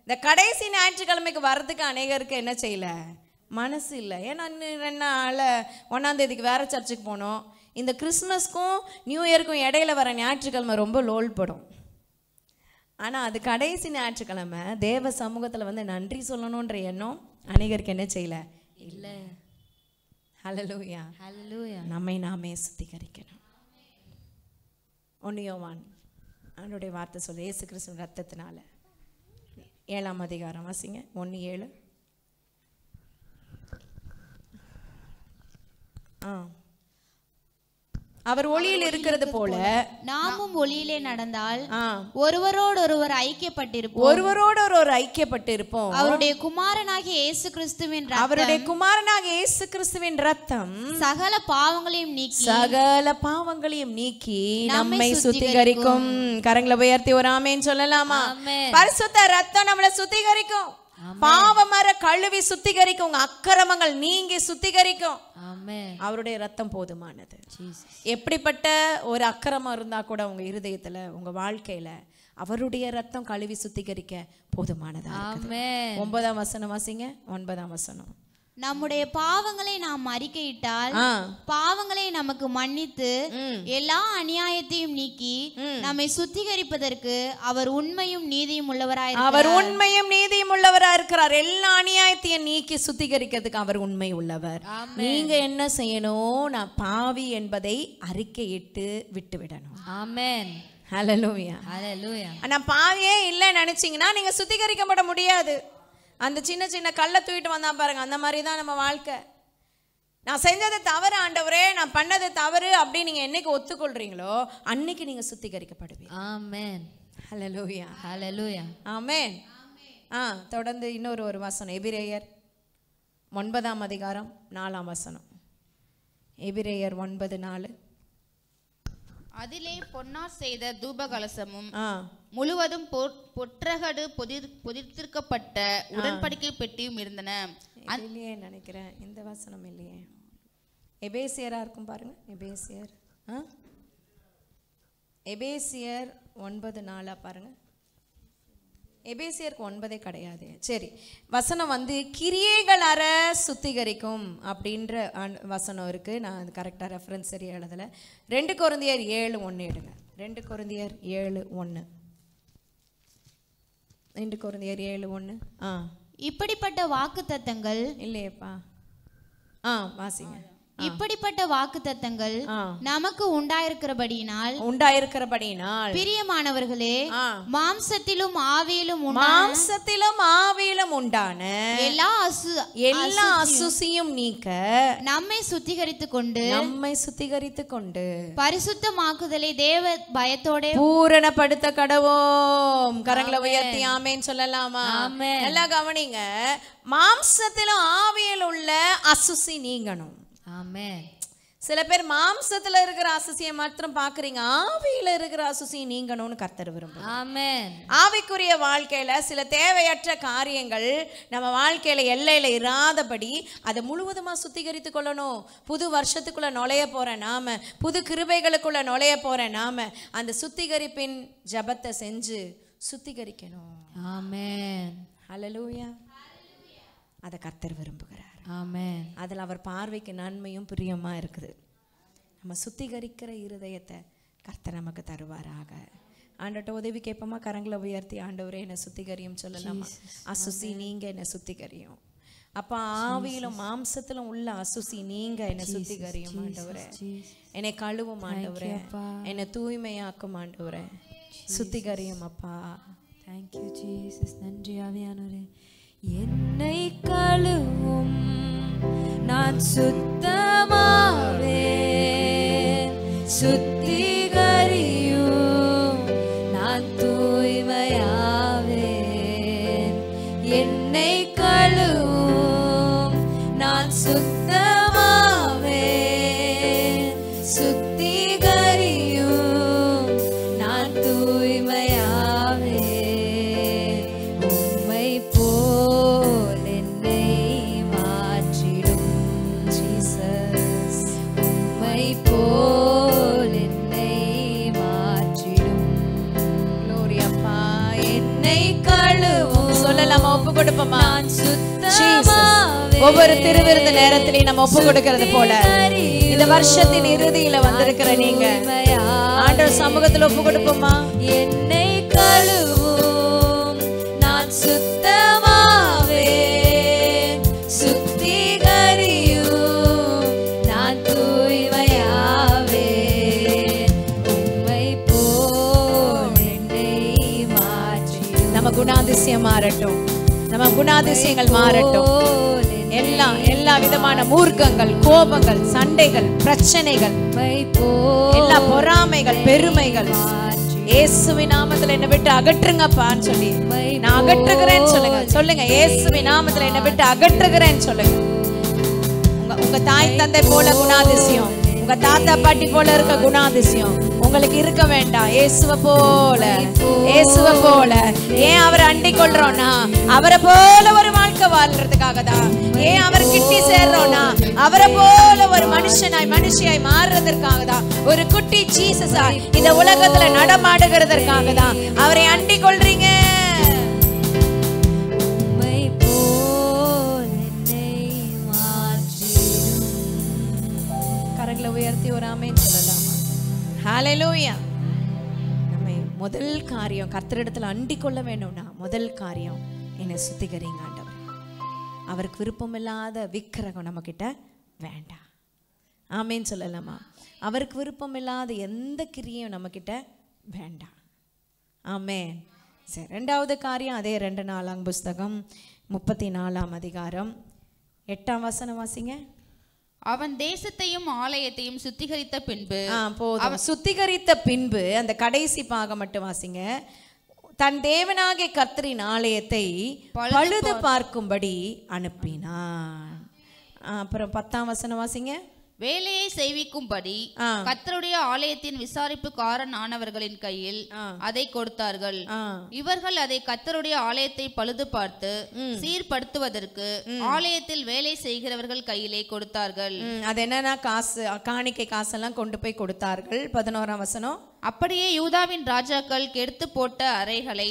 இந்த கடைசி ஞாயிற்றுக்கிழமைக்கு வர்றதுக்கு அநேகருக்கு என்ன செய்யலை, மனசு இல்லை. ஏன்னா 2 நாள் 1ஆம் தேதிக்கு வேறு சர்ச்சுக்கு போனோம். இந்த கிறிஸ்மஸ்க்கும் நியூ இயருக்கும் இடையில வர ஞாயிற்றுக்கிழமை ரொம்ப லோல்படும். ஆனால் அது கடைசி ஞாயிற்றுக்கிழமை தேவ சமூகத்தில் வந்து நன்றி சொல்லணுன்ற எண்ணம் அநேகருக்கு என்ன செய்யலை, இல்லை. ஹல்லேலூயா. ஹல்லேலூயா. நம்மை நாமே சுத்திகரிக்கணும். 1 யோவான் அவனுடைய வார்த்தை சொல்ல, இயேசு கிறிஸ்துவின் ரத்தத்தினால. 7ஆம் அதிகாரம் வாசிங்க, 1:7. அவர் ஒளியில் இருக்கிறது போல நாமும் ஒளியிலே நடந்தால் ஒருவரோடு ஒருவர் ஐக்கியப்பட்டிருப்போம், ஒருவரோடு ஒருவர் ஐக்கியப்பட்டிருப்போம். அவருடைய குமாரனாகிய இயேசு கிறிஸ்துவின் ரத்தம், அவருடைய குமாரனாகிய இயேசு கிறிஸ்துவின் ரத்தம் சகல பாவங்களையும் நீக்கி, சகல பாவங்களையும் நீக்கி நம்மை சுத்திகரிக்கும். கரங்களை உயர்த்தி ஒரு ஆமென் சொல்லலாமா? பரிசுத்த ரத்தம் நம்மளை சுத்திகரிக்கும், பாவமற கழுவி சுத்திகரிக்கும், உங்க அக்கிரமங்கள் நீங்கி சுத்திகரிக்கும். அவருடைய ரத்தம் போதுமானது. எப்படிப்பட்ட ஒரு அக்கிரமம் இருந்தா கூட உங்க இருதயத்துல, உங்க வாழ்க்கையில அவருடைய ரத்தம் கழுவி சுத்திகரிக்க போதுமானதா. 9ஆம் வசனம் வாசிங்க, 9ஆம் வசனம். நம்முடைய பாவங்களை நாம் அறிக்கையிட்டால் பாவங்களை நமக்கு மன்னித்து எல்லா அநியாயத்தையும் நீக்கி நம்மை சுத்திகரிப்பதற்கு அவர் உண்மையும் நீதியும் உள்ளவராய், அவர் உண்மையும் நீதியும் உள்ளவரா இருக்கிறார். எல்லா அநியாயத்தையும் நீக்கி சுத்திகரிக்கிறதுக்கு அவர் உண்மை உள்ளவர். நீங்க என்ன செய்யணும்? நான் பாவி என்பதை அறிக்கையிட்டு விட்டு விடணும். ஆமென். ஹல்லேலூயா. ஹல்லேலூயா. நான் பாவியே இல்லை நினைச்சீங்கன்னா நீங்க சுத்திகரிக்கப்பட முடியாது. அந்த சின்ன சின்ன கல்லை தூக்கிட்டு வந்தா பாருங்க, அந்த மாதிரி தான் நம்ம வாழ்க்கை. நான் செஞ்சது தவறு ஆண்டவரே, நான் பண்ணது தவறு அப்படின்னு நீங்க என்னைக்கு ஒத்துக்கொள்றீங்களோ அன்னைக்கு நீங்க சுத்திகரிக்கப்படுவீங்க. ஆமென். 9ஆம் அதிகாரம் 4ஆம் வசனம். எபிரேயர் 9:4. அதிலே பொன்னார் செய்த தூபகலசமும் முழுவதும் பொற்றகடு பொதிர்த்திருக்கப்பட்ட உடன்படிக்கை பெட்டியும் இருந்தன. இல்லையே நினைக்கிறேன், இந்த வசனம் இல்லையே. எபேசியரா இருக்கும் பாருங்க. எபேசியர் 9:4 பாருங்க. எபேசியருக்கு 9 கிடையாது. சரி, வசனம் வந்து கிரியைகள் அற சுத்திகரிக்கும் அப்படின்ற வசனம் இருக்கு. நான் அது கரெக்டாக ரெஃபரன்ஸ் சரியா எழுதலை. 2 கொரிந்தியர் 7:1 எடுங்க. 2 கொரிந்தியர் 7:1. 2 கொரிந்தியர் 7:1. இப்படிப்பட்ட வாக்குத்தத்தங்கள் இல்லையேப்பா. வாசிங்க. இப்படிப்பட்ட வாக்குத்தத்தங்கள் நமக்கு உண்டாயிருக்கிறபடியினால் பிரியமானவர்களே, மாம்சத்திலும் ஆவியிலும் உண்டான எல்லா அசுசியும் நீக்க நம்மை சுத்திகரித்துக் கொண்டு பரிசுத்தமாக்குதலை தேவ பயத்தோட பூரணப்படுத்த கடவோம். கரங்களை உயர்த்தி ஆமேன்னு சொல்லலாமா? நல்லா கவனிங்க. மாம்சத்திலும் ஆவியில் உள்ள அசுசி நீங்கணும். ஆமென். சில பேர் மாம்சத்துல இருக்கிற அசுசியை மாத்திரம் பாக்குறீங்க, ஆவியில இருக்கிற அசுசியை நீங்கணும்னு கர்த்தர் விரும்புகிறார். ஆமென். ஆவிக்குரிய வாழ்க்கையில சில தேவையற்ற காரியங்கள் நம்ம வாழ்க்கையில எல்லையில இராதபடி அதை முழுவதுமா சுத்திகரித்து கொள்ளணும். புது வருஷத்துக்குள்ள நுழைய போற நாம, புது கிருபைகளுக்குள்ள நுழைய போற நாம அந்த சுத்திகரிப்பின் ஜபத்தை செஞ்சு சுத்திகரிக்கணும். ஆமென். ஹல்லேலூயா. அதை கர்த்தர் விரும்புகிறார். ஆமென். அதில் அவர் பார்வைக்கு நன்மையும் பிரியமா இருக்குது. நம்ம சுத்திகரிக்கிற இருதயத்தை கர்த்தர் நமக்கு தருவாராக. ஆண்டவர்கிட்ட உதவி கேட்போமா? கரங்களை உயர்த்தி ஆண்டவரே என்னை சுத்திகரியும் சொல்லலாமா? அசுசி நீங்க என்னை சுத்திகரியும் அப்பா. ஆவியிலும் மாம்சத்திலும் உள்ள அசுசி நீங்க என்னை சுத்திகரியும் ஆண்டவரே. என்னை கழுவும் ஆண்டவரே, என்னை தூய்மையாக்கும் ஆண்டவரே, சுத்திகரியும் அப்பா. Thank you Jesus. நன்றி ஆவியானவரே. என்னை கழுவும், நான் சுத்தமாவேன். சுத்திகரியும், நான் தூய்மையாவேன். என்னை கழுவும், நான் சுத்தமாவேன். சுத்திகரியும், நான் தூய்மையாவேன். உம்மை போல் என்னை மாற்றிடும் ஜீசஸ். உம்மை போல் என்னை மாற்றிடும். க்ளோரி அப்பா. என்னை கழுவும். சொல்லலாமா? ஒப்பு கொடுப்போமா? நான் சுத்தமாவேன். ஒவ்வொரு திருவிருந்த நேரத்திலையும் நம்ம ஒப்பு கொடுக்கிறது போல இந்த வருஷத்தின் இறுதியில வந்திருக்கிற நீங்க ஆண்டவர் சமூகத்தில் ஒப்பு கொடுப்போமா? என்னை கழுவும், நான் சுத்தமாவேன். சுத்திகரியும், நான் தூய்மையாவேன். உம்மை போல் என்னை மாற்றிடும். நம்ம குணாதிசயம் மாறட்டும். நம்ம குணாதிசயங்கள் மாறட்டும். எல்லா விதமான மூர்க்கங்கள், கோபங்கள், சண்டைகள், பிரச்சனைகள், எல்லா பொறாமைகள், பெருமைகள் இயேசுவின் நாமத்துல என்னை விட்டு அகற்றுங்கப்பான்னு சொல்லி நான் அகற்றுகிறேன்னு சொல்லுங்க. இயேசுவின் நாமத்துல என்னை விட்டு அகற்றுகிறேன்னு சொல்லுங்க. உங்க தாய் தந்தை போல குணாதிசயம், உங்க தாத்தா பாட்டி போல இருக்க குணாதிசயம் உங்களுக்கு இருக்க வேண்டாம். இயேசுவை போல ஏன் அவரை அண்டிக் கொள்றோம்னா அவரை போல ஒரு வாழ்க்கை வாழ்றதுக்காக தான். ஏன் அவர் கிட்டி சேர்றோம்னா அவரை போல ஒரு மனுஷியாய் மாறுறதற்காக தான். ஒரு குட்டி ஜீசஸா இந்த உலகத்துல நடமாடுகிறதற்காக தான் அவரை அண்டிக் கொள்றீங்க. கரங்களை உயர்த்தி ஒரு ஆமென் சொல்லலாமா? ஹல்லேலூயா. நம்ம முதல் காரியம் கர்த்தரிடத்துல அண்டிக் கொள்ள வேண்டும்னா முதல் காரியம் என்னை சுத்திகரிங்க ஆண்டவர். அவருக்கு விருப்பமில்லாத விக்கிரகம் நம்ம கிட்ட வேண்டாம். ஆமென் சொல்லலாமா? அவருக்கு விருப்பமில்லாத எந்த கிரியும் நம்ம கிட்ட வேண்டாம். ஆமென். சரி, ரெண்டாவது காரியம் அதே 2 நாளாம் புஸ்தகம் 34ஆம் அதிகாரம் 8ஆம் வசனம் வாசிங்க. அவன் தேசத்தையும் ஆலயத்தையும் சுத்திகரித்த பின்பு போதும். சுத்திகரித்த பின்பு அந்த கடைசி பாகம் மட்டும் வாசிங்க. தன் தேவனாகிய கர்த்தரின் ஆலயத்தை பழுது பார்க்கும்படி அனுப்பினான். அப்புறம் 10ஆம் வசனம் வாசிங்க. வேலையை செய்விக்கும்படி கர்த்தருடைய ஆலயத்தின் விசாரிப்புக்காரன் ஆனவர்களின் கையில் அதை கொடுத்தார்கள். இவர்கள் அதை கர்த்தருடைய ஆலயத்தை பழுது பார்த்து சீர்படுத்துவதற்கு ஆலயத்தில் வேலை செய்கிறவர்கள் கையிலே கொடுத்தார்கள். அது என்னன்னா காசு, காணிக்கை காசெல்லாம் கொண்டு போய் கொடுத்தார்கள். 11ஆம் வசனம். அப்படியே யூதாவின் ராஜாக்கள் கெடுத்து போட்ட அறைகளை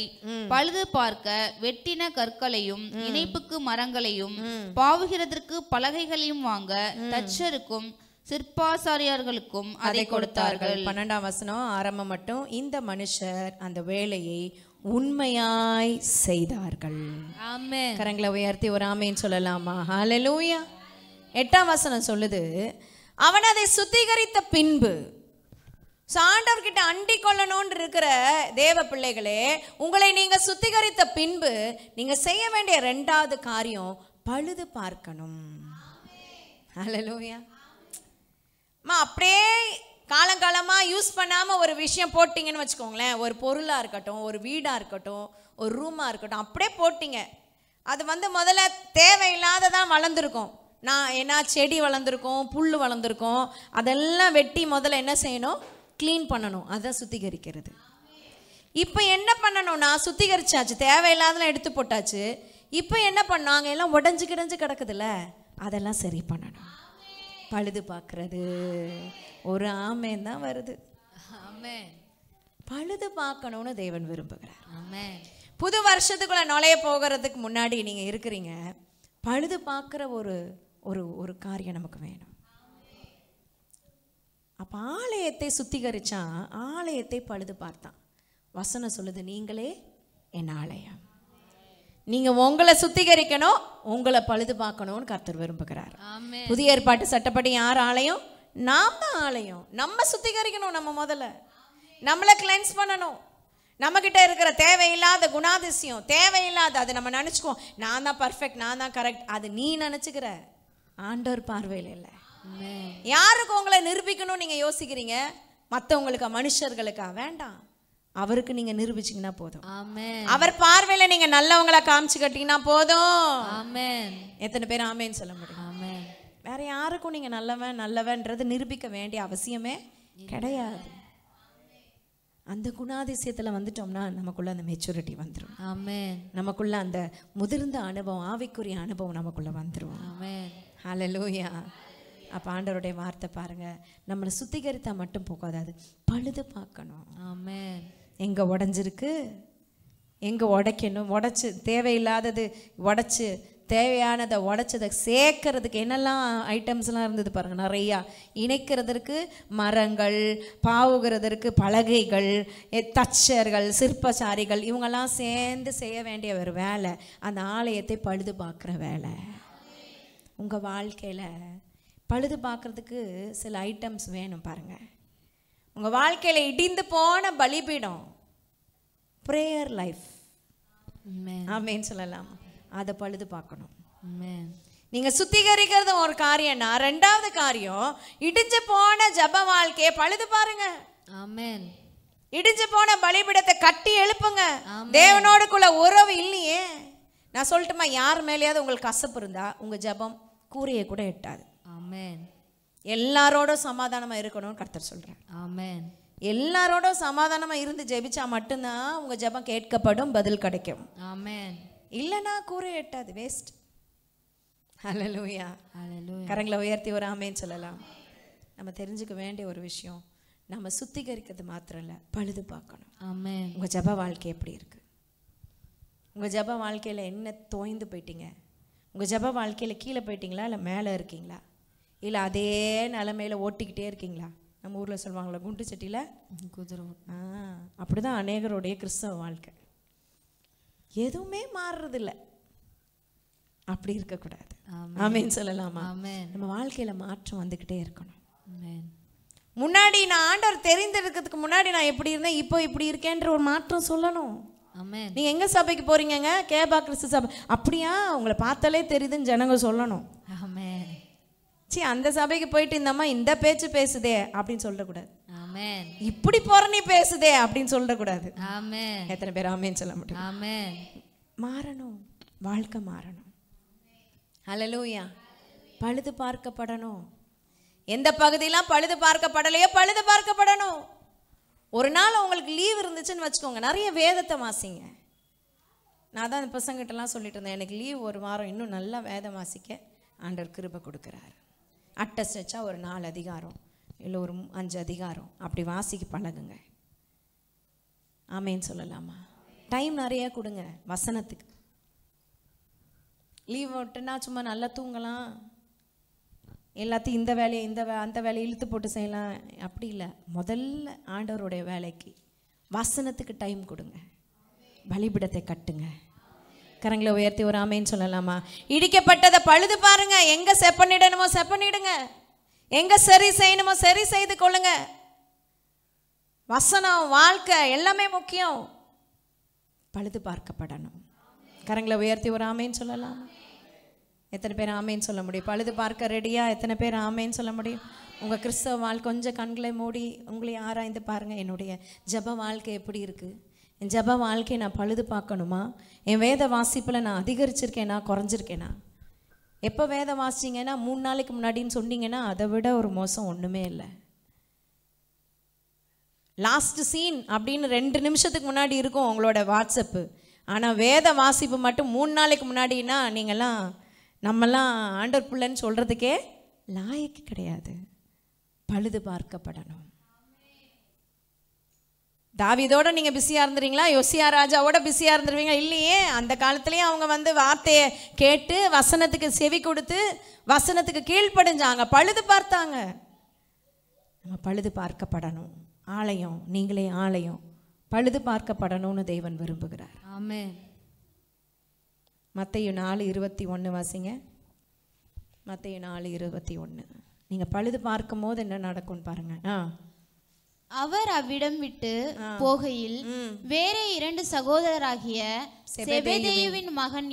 பழுது பார்க்க வெட்டின கற்களையும் இணைப்புக்கு மரங்களையும் பாவுகிறதற்கு பலகைகளையும் வாங்க தச்சருக்கும் சிற்பாசாரியார்களுக்கும் அதை கொடுத்தார்கள். 12ஆம் வசனம் ஆரம்பம் மட்டும். இந்த மனுஷர் அந்த வேலையை உண்மையாய் செய்தார்கள். ஆமென். கரங்களை உயர்த்தி ஒரு ஆமேன்னு சொல்லலாமா? ஹல்லேலூயா. 8ஆம் வசனம் சொல்லுது, அவன் அதை சுத்திகரித்த பின்பு. ஆண்டவர்கிட்ட அண்டி கொள்ளணும்னு இருக்கிற தேவ பிள்ளைகளே, உங்களை நீங்க சுத்திகரித்த பின்பு நீங்க செய்ய வேண்டிய 2வது காரியம் பழுது பார்க்கணும். ஹல்லேலூயா. அப்படியே காலங்காலமா யூஸ் பண்ணாம ஒரு விஷயம் போட்டிங்கன்னு வச்சுக்கோங்களேன், ஒரு பொருளா இருக்கட்டும், ஒரு வீடா இருக்கட்டும், ஒரு ரூமா இருக்கட்டும், அப்படியே போட்டிங்க. அது முதல்ல தேவையில்லாததான் வளர்ந்துருக்கும். ஏன்னா செடி வளர்ந்துருக்கும், புல் வளர்ந்துருக்கும், அதெல்லாம் வெட்டி முதல்ல என்ன செய்யணும்? க்ளீன் பண்ணணும். அதான் சுத்திகரிக்கிறது. இப்போ என்ன பண்ணணும்னா, சுத்திகரிச்சாச்சு, தேவையில்லாதெல்லாம் எடுத்து போட்டாச்சு. இப்போ என்ன பண்ணாங்க? எல்லாம் உடஞ்சு கிடஞ்சு கிடக்குதுல்ல, அதெல்லாம் சரி பண்ணணும். பழுது பார்க்கறது. ஒரு ஆமேன் தான் வருது. ஆமென். பழுது பார்க்கணும்னு தேவன் விரும்புகிறார். ஆமென். புது வருஷத்துக்குள்ள நுழைய போகிறதுக்கு முன்னாடி நீங்க இருக்கிறீங்க, பழுது பார்க்குற ஒரு ஒரு ஒரு காரியம் நமக்கு வேணும். அப்போ ஆலயத்தை சுத்திகரிச்சா, ஆலயத்தை பழுது பார்த்தான். வசனம் சொல்லுது, நீங்களே என் ஆலயம். நீங்க உங்களை சுத்திகரிக்கணும், உங்களை பழுது பார்க்கணும்னு கர்த்தர் விரும்புகிறார். புதிய ஏற்பாட்டு சட்டப்படி யார் ஆலயம்? நாம் தான் ஆலயம். நம்ம சுத்திகரிக்கணும். நம்ம முதல்ல நம்மளை கிளென்ஸ் பண்ணணும். நம்ம கிட்ட இருக்கிற தேவையில்லாத குணாதிசயம், தேவையில்லாத அது நம்ம நினைச்சுக்குவோம், நான் தான் பர்ஃபெக்ட், நான் தான் கரெக்ட். அது நீ நினைச்சுக்கிற, ஆண்டவர் பார்வையில் இல்லை. யாருக்கு உங்களை நிரூபிக்கணும் நீங்க யோசிக்கிறீங்க? மற்றவங்களுக்கா, மனுஷர்களுக்கா? வேண்டாம். அவருக்கு நீங்க நிரூபிச்சீங்கன்னா போதும். ஆமென். அவர் பார்வையில நீங்க நல்லவங்களா காமிச்சுக்கிட்டீங்கன்னா போதும். ஆமென். எத்தனை பேர் ஆமேன்னு சொல்ல முடியும்? ஆமென். வேற யாருக்கும் நீங்க நல்லவன்றது நிரூபிக்க வேண்டிய அவசியமே கிடையாது. அந்த குணாதிசயத்துல வந்துட்டோம்னா நமக்குள்ள அந்த மெச்சூரிட்டி வந்துடும். ஆமென். நமக்குள்ள அந்த முதிர்ந்த அனுபவம், ஆவிக்குரிய அனுபவம் நமக்குள்ள வந்துடும். ஆமென். ஹல்லேலூயா. அப்போ ஆண்டவருடைய வார்த்தை பாருங்க, நம்மளை சுத்திகரித்தா மட்டும் போகாது, பழுது பார்க்கணும். ஆமென். எங்கே உடஞ்சிருக்கு, எங்கே உடைக்கணும், உடைச்சு தேவையில்லாதது உடைச்சு தேவையானதை உடைச்சதை சேர்க்கறதுக்கு என்னெல்லாம் ஐட்டம்ஸ்லாம் இருந்தது பாருங்கள். நிறையா இணைக்கிறதற்கு மரங்கள், பாவுகிறதற்கு பலகைகள், தச்சர்கள், சிற்பசாரிகள், இவங்கெல்லாம் சேர்ந்து செய்ய வேண்டிய ஒரு வேலை, அந்த ஆலயத்தை பழுது பார்க்குற வேலை. உங்கள் வாழ்க்கையில் பழுது பார்க்குறதுக்கு சில ஐட்டம்ஸ் வேணும் பாருங்கள். உங்கள் வாழ்க்கையில் இடிந்து போன பலிபீடம், ப்ரேயர் லைஃப், ஆமேன்னு சொல்லலாம், அதை பழுது பார்க்கணும். நீங்கள் சுத்திகரிக்கிறது ஒரு காரியம்னா, 2வது காரியம் இடிஞ்சு போன ஜப வாழ்க்கையை பழுது பாருங்க. ஆமென். இடிஞ்சு போன பலிபீடத்தை கட்டி எழுப்புங்க. தேவனோடுக்குள்ள உறவு இல்லையே. நான் சொல்லட்டுமா, யார் மேலேயாவது உங்களுக்கு கசப்பு இருந்தா உங்க ஜபம் கூரையை கூட எட்டாது. ஆமென். எல்லாரோட சமாதானமா இருக்கணும்னு கர்த்தர் சொல்றார். ஆமென். எல்லாரோட சமாதானமா இருந்து ஜெபிச்சா மட்டும்தான் உங்க ஜபம் கேட்கப்படும், பதில் கிடைக்கும். ஆமென். இல்லைன்னா கூரை எட்டாது, வேஸ்ட். ஹல்லேலூயா. ஹல்லேலூயா. கரங்களை உயர்த்தி ஒரு ஆமேன்னு சொல்லலாம். நம்ம தெரிஞ்சுக்க வேண்டிய ஒரு விஷயம், நம்ம சுத்திகரிக்கிறது மாத்திரம் இல்லை, பழுது பார்க்கணும். ஆமென். உங்கள் ஜப வாழ்க்கை எப்படி இருக்கு? உங்கள் ஜப வாழ்க்கையில் என்ன தோய்ந்து போயிட்டீங்க? உங்கள் ஜப வாழ்க்கையில் கீழே போயிட்டீங்களா, இல்லை மேலே இருக்கீங்களா, இல்லை அதே நிலமையில ஓட்டிக்கிட்டே இருக்கீங்களா? நம்ம ஊரில் சொல்லுவாங்களா, குண்டு சட்டியில் குதிரை. அப்படி தான் அநேகருடைய கிறிஸ்தவ வாழ்க்கை. எதுவுமே மாறுறதில்ல. அப்படி இருக்கக்கூடாது. ஆமேன்னு சொல்லலாமா? நம்ம வாழ்க்கையில் மாற்றம் வந்துக்கிட்டே இருக்கணும். முன்னாடி நான் ஆண்டவர் தெரிந்திருக்கிறதுக்கு முன்னாடி நான் எப்படி இருந்தேன், இப்போ இப்படி இருக்கேன்ற ஒரு மாற்றம் சொல்லணும். நீங்க எங்க சபைக்கு போறீங்க? கேபா கிறிஸ்து சபை. அப்படியா? உங்களை பார்த்தாலே தெரியுதுன்னு ஜனங்க சொல்லணும். சி, அந்த சபைக்கு போயிட்டு இந்த அம்மா இந்த பேச்சு பேசுதே அப்படின்னு சொல்லக்கூடாது. இப்படி பொறணி பேசுதே அப்படின்னு சொல்லக்கூடாது. எத்தனை பேர் ஆமேன்னு சொல்ல முடியும்? மாறணும், வாழ்க்கை மாறணும். ஹல்லேலூயா. பழுது பார்க்கப்படணும். எந்த பகுதியெல்லாம் பழுது பார்க்கப்படலையோ பழுது பார்க்கப்படணும். ஒரு நாள் உங்களுக்கு லீவ் இருந்துச்சுன்னு வச்சுக்கோங்க, நிறைய வேதத்தை வாசிங்க. நான் தான் பசங்கிட்டலாம் சொல்லிட்டு இருந்தேன், எனக்கு லீவ் ஒரு வாரம், இன்னும் நல்லா வேதம் வாசிக்க ஆண்டவர் கிருபை கொடுக்குறாரு. அட்டஸ்ட் வச்சா ஒரு 4 அதிகாரம் இல்லை ஒரு 5 அதிகாரம் அப்படி வாசிக்க பழகுங்க. ஆமேன்னு சொல்லலாமா? டைம் நிறைய கொடுங்க வசனத்துக்கு. லீவ் விட்டுனா சும்மா நல்லா தூங்கலாம், எல்லாத்தையும் இந்த வேலையை அந்த வேலையை இழுத்து போட்டு செய்யலாம், அப்படி இல்லை. முதல்ல ஆண்டவருடைய வேலைக்கு வசனத்துக்கு டைம் கொடுங்க. பலிபீடத்தை கட்டுங்க. கரங்களை உயர்த்தி ஒரு ஆமேன்னு சொல்லலாமா? இடிக்கப்பட்டதை பழுது பாருங்க. எங்க செப்பனிடணுமோ செப்பனிடுங்க, எங்க சரி செய்யணுமோ சரி செய்து கொள்ளுங்க. வசனம், வாழ்க்கை எல்லாமே முக்கியம். பழுது பார்க்கப்படணும். கரங்களை உயர்த்தி ஒரு ஆமேன்னு சொல்லலாம். எத்தனை பேர் ஆமேன்னு சொல்ல முடியும்? பழுது பார்க்க ரெடியா? எத்தனை பேர் ஆமேன்னு சொல்ல முடியும்? உங்கள் கிறிஸ்தவ வாழ்க்கை கொஞ்சம் கண்களை மூடி உங்களை ஆராய்ந்து பாருங்கள். என்னுடைய ஜப வாழ்க்கை எப்படி இருக்குது? என் ஜப வாழ்க்கையை நான் பழுது பார்க்கணுமா? என் வேத வாசிப்பில் நான் அதிகரிச்சிருக்கேனா குறைஞ்சிருக்கேனா? எப்போ வேதம் வாசிச்சிங்கன்னா 3 நாளைக்கு முன்னாடின்னு சொன்னீங்கன்னா அதை விட ஒரு மோசம் ஒன்றுமே இல்லை. லாஸ்ட் சீன் அப்படின்னு 2 நிமிஷத்துக்கு முன்னாடி இருக்கும் உங்களோட வாட்ஸ்அப்பு. ஆனால் வேத வாசிப்பு மட்டும் 3 நாளைக்கு முன்னாடின்னா நம்மெல்லாம் ஆண்டவர் பிள்ளைன்னு சொல்கிறதுக்கே லாயக்கு கிடையாது. பழுது பார்க்கப்படணும். தாவீதோட நீங்கள் பிஸியாக இருந்துறீங்களா? யோசியா ராஜாவோட பிஸியாக இருந்துருவீங்க? இல்லையே. அந்த காலத்துலேயும் அவங்க வார்த்தையை கேட்டு வசனத்துக்கு செவி கொடுத்து வசனத்துக்கு கீழ்ப்படிஞ்சாங்க, பழுது பார்த்தாங்க. நம்ம பழுது பார்க்கப்படணும். ஆலயம், நீங்களே ஆலயம், பழுது பார்க்கப்படணும்னு தேவன் விரும்புகிறார். ஆமென். மத்தேயு 4:21 வாசிங்க. மத்தேயு 4:21. நீங்கள் பழுது பார்க்கும் போது என்ன நடக்கும்னு பாருங்க. அவர் அவ்விடம் விட்டு போகையில் வேற 2 சகோதரராகிய செபெதேயுவின் மகன்